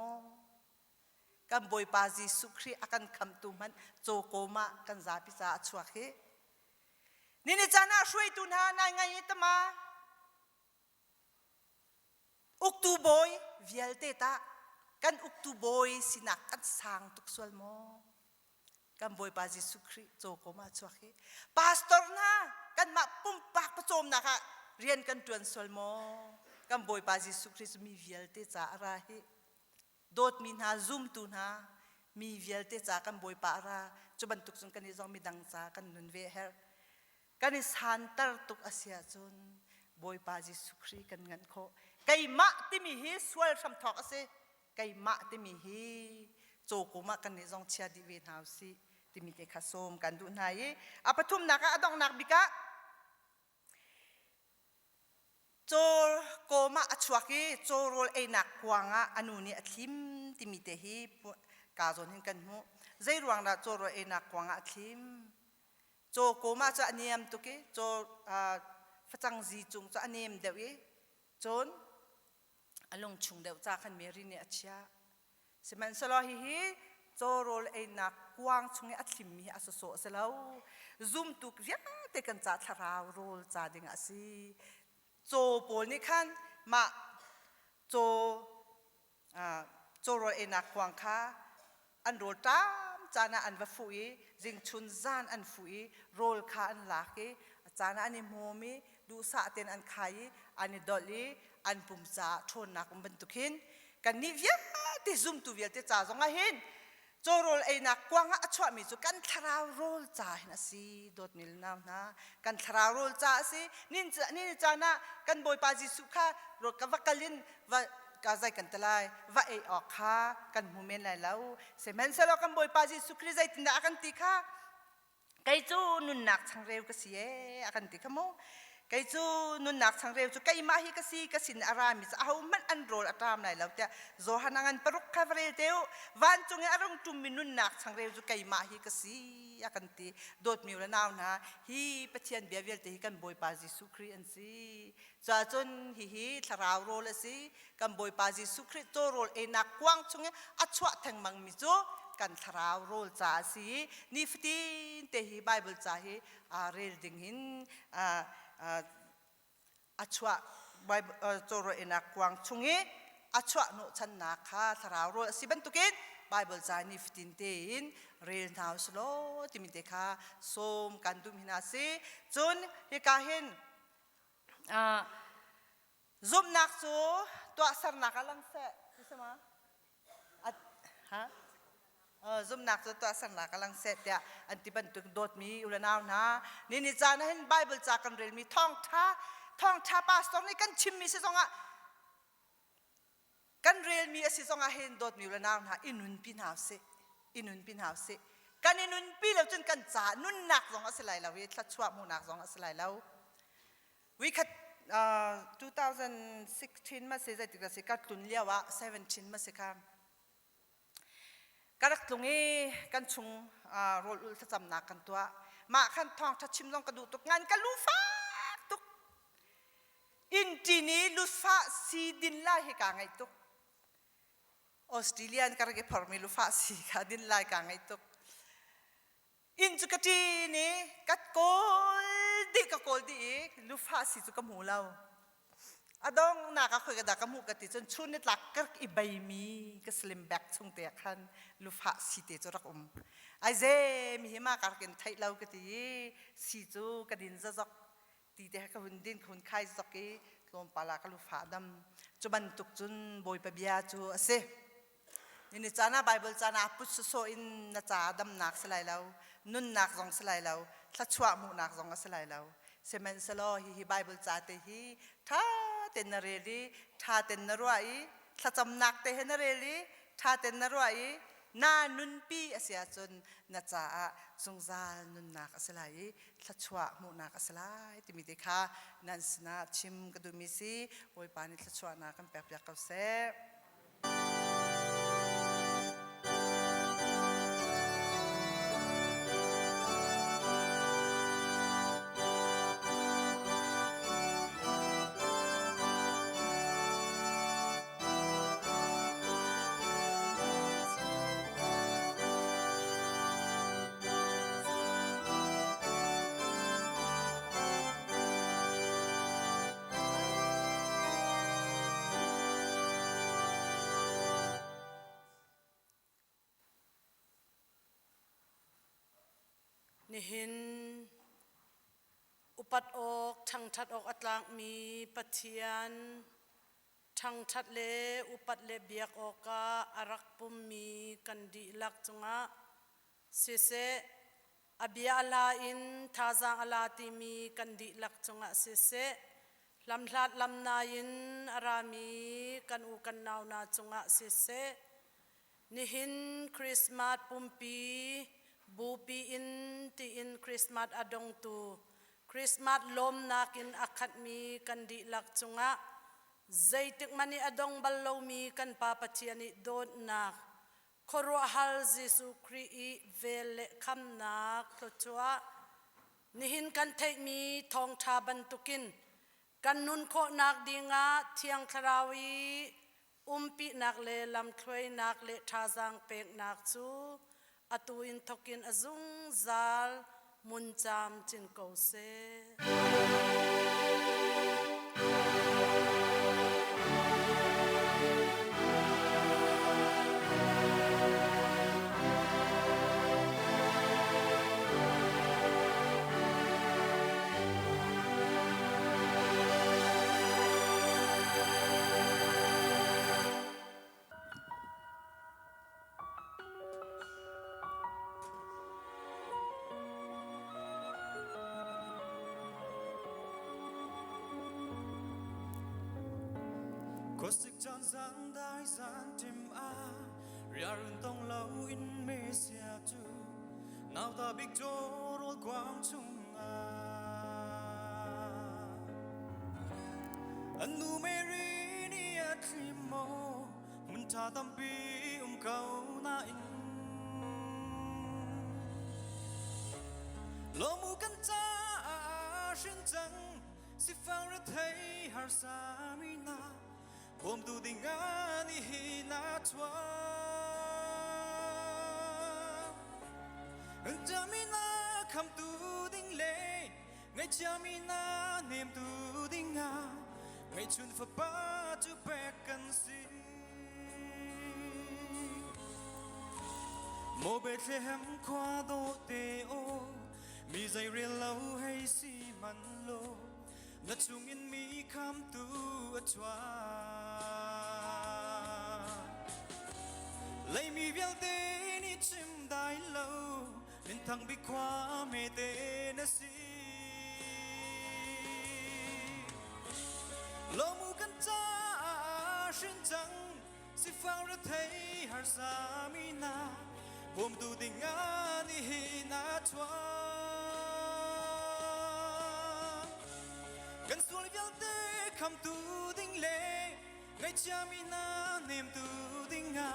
กันบอยปาจิสุครีอากันคำตุมันโจโกมากันซาพิซาชัวเฮนี่จานะช่วยตุนหานายไงตมาอุกตูบอยเวียลเตตากันอุกตูบอยสินักกันสร้างตุกส่วนโมกันบอยปาจิสุครีโจโกมาชัวเฮพาสตอร์นะกันมาปุ่มปากประจมนะคะเรียนกันตวนส่วนโมกันบอยปาจิสุครีมีเวียลเตจาอะไรโดดมีนาซุ่มตูนามีเวลเตจากันบอยปาราจุบันตุกจนกันนิจองมีดังจากันนุนเวเฮร์กันนิสันตร์ตุกอาเซียจนบอยปาจิสุครีกันงันโคไก่มะที่มีฮีสวลสัมทอกอาเซไก่มะที่มีฮีโจกุมะกันนิจองเชียดิเวนฮาวซีที่มีเกขสมกันดูนายอาปทุมนักอดองนักบิกะโจโกมาอชวกีโจโรลเอนักกวางอนุนี่ทิมติมิเตฮีกาจนเห็นกันหูใจรวงละโจโรลเอนักกวางทิมโจโกมาจะอันนี้มตุกีโจฟังจีจุงจะอันนี้มเดวีจนอารมณ์ชุงเดวจากขันเมริเนอเชียสมันสลอฮีโจโรลเอนักกวางชุงอัทิมมีอสโซเสลาวซุ่มตุกเรียกเตกันจัดทาราวโรลจัดยังสิโจโปนี่ขันมาโจโรเอนักกวางค้าอันโรตามจานะอันว่าฟุยจิงชุนจานอันฟุยโรลค้าอันหลักจานะอันนี้โมมีดูสะเต็นอันขายอันนี้ดอลลี่อันปุ่มจ่าทนนักบรรทุกหินกันนี่เวียที่ซุ่มตัวเวียที่จ่าสองหิน โจโรลไอ้นักกวางอ่ะชวมีจุกันทราวโรลจ่านะสิโดดมิลนาวนะกันทราวโรลจ่าสินี่จานะกันบอยปาจิสุค่ะรถกับวักลินว่ากาใจกันตะไลว่าไอออกค่ะกันหูเมนไหลแล้วเสมันเสร็จแล้วกันบอยปาจิสุคริใจตินดากันตีค่ะไกจูนุนนักช่างเร็วก็เสียกันตีขโมไกจูนุนนักช่างเร็วจุไกมาฮิกสีกสินอารามิสเอามันอันโรลอัตรามไหลแล้วแต่โจฮันังอันปรุกคาเฟรเดียววันจงอารมณ์ตุมินุนนักช่างเร็วจุไกมาฮิกสีกันตีโดดมิวละนาวนะฮีปะเทียนเบียเวลตีกันบอยปาจิสุคริอันสีจ้าจนฮีทราวโรลสิกันบอยปาจิสุคริโจโรลเอนักกวางจงอัชวะแทงมังมิโจกันทราวโรลจ้าสินิฟตีนเตฮีไบเบิลจ้าฮีเรลดิงหินอัชวะไบโจโรเอนักกวางชงเออัชวะโนชันนักค่ะทราวโรลสิบันตุกินไบเบิลจ้านิฟตีนเตอินเรลนาวสโลติมิเตค่ะสมกันดุมหินาสิจนฮิกาเห็นซุมนักจูตัวสารนักลังเสะใช่ไหมฮะซุมนักจูตัวสารนักลังเสะเดียอันที่บรรทุกโดดมีอุลนาวนะนี่จานะเห็นไบเบิลจากกันเรียนมีท่องท่าปาสตอร์นี่กันชิมมีสิสองะกันเรียนมีสิสองะเห็นโดดมีอุลนาวนะอินุนปินหาวเสกันอินุนปีแล้วจนกันจ่านุนนักสองอัศไลแล้วทัดชัวมูนักสองอัศไลแล้ววิคัด2016มาเสียใจติดกับสิกัดตุนเลียวะ17มาเสียกันกัดตรงนี้กันชงโรลอุลทจำนักกันตัวมาขันทองทัดชิมลองกระดูตุกงานกันลูฟ้าตุกอินจีนี้ลูฟ้าสีดินไล่ให้กางไงตุกออสเตรเลียนการเก็บพอร์มิลูฟ้าสีกาดินไล่กางไงตุกอินจุกตีนี้กัดโกลดีลูฟ้าสีจุกมูเราอดองนักคุยกันดักมูกติจนชุนนิดลักก็อีใบมีก็สลิมแบ็กชงเตะขันลูฟ้าสีเตจรักไอเจมีหิมะการกินไทยเราก็ตีสีจูกระดินจะจอกตีเตะก็หุ่นดินหุ่นไข่จอกกี้ลมปลากลูฟ้าดำจุบันตุกจุนบอยปะเบียจูเสนี่จานะไบเบิลจานะพุทธโซอินนะจาดำนักสลายแล้วนุนนักสองสลายแล้วทัดชัวมูนักสองสลายแล้วเซมันสโลฮีไบเบิลจาเตฮีท่าเต็นนเรลีท่าเต็นนรวยทัดจำนักเตหนเรลีท่าเต็นนรวยนานุนปีอาเซียจนนะจาสงซานุนนักสลายทัดชัวมูนักสลายติมิเดคานันสนาชิมกระดูมิซีโอยปานิทัดชัวนักกันแปบยักษ์เขาเซนี่เห็นอุปัตอกทั้งทัดอกอัตลางมีปะเทียนทั้งทัดเลอุปัตเลเบียกออกาอารักปุมมีกันดีลักจงะเสเสอเบียอลาอินทาจางอลาติมีกันดีลักจงะเสเสลำลาดลำนายินอารามีกันอูกันนาวนาจงะเสเสนี่เห็นคริสต์มาสปุมปีบูปีอินตีอินคริสต์มาสอดงตูคริสต์มาสลมนักอินอัคดมีกันดีลักจงะใจติกมันนี่อดงบัลโลมีกันปาปะเทียนิโดนนักครัวฮัลจิสุครีเวเลคำนักตัวชัวนี่หินกันเทมีทองทาบันตุกินกันนุนโคนักดีงะเทียงคราวีปีนักเลลำถวยนักเลทาจังเปกนักจูอตุอินทกินอซุงซาลมุนจามจินโกเซ น có sức chan giang đai gian tim a ria run tông lâu in mê xia chu nào ta biết cho rồi quang trung a anh nu mê ri ni a klim mo mun cha tam pi câu na in lo mu kan cha shin chang si phang ra thấy har sa mi na bom tu ding ani hi na chwa cha mi na kham tu ding le ngay cha mi na niệm tu ding a ngay chun fa pa tu pe kan si mô Bethlehem qua đô tê ô mi dây riêng lâu hay si man lô na chung in mi kham tu a chua lấy mi vial tê ni chim đai lâu nên thằng bị qua mê tê na si lo mu kan cha shin chang si phang ra thấy har sa mi na bom tu ding ani hi na chua kan sul vial te kham tu ding le ngay cha mi na niệm tu ding a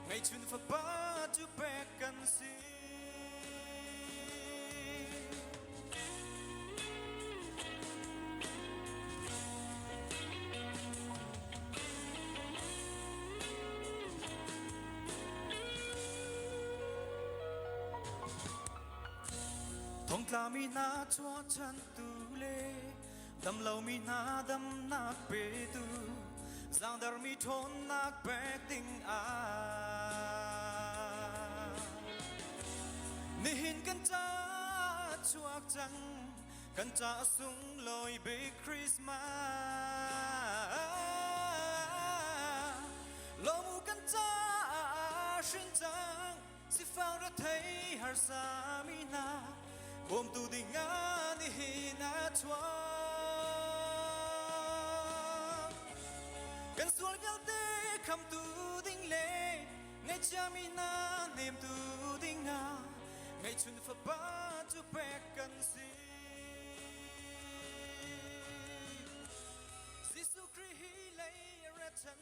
ngay chun fa pa tu pe kan si Thawngṭha mi na chua chan tu le dam lâu mi na dam nak pe tu giang dar mi thon nak pe ding a ni hin kan cha chuak chang kan cha sung loi big Christmas lo mu kan cha shin chang si phang ra thấy har sa mi na bom tu ding ani hi na chua kan sul vial te kham tu ding le ngay cha mi na niệm tu ding a ngay chun fa pa tu pe kan si Giêsu Christ hi lấy ra chân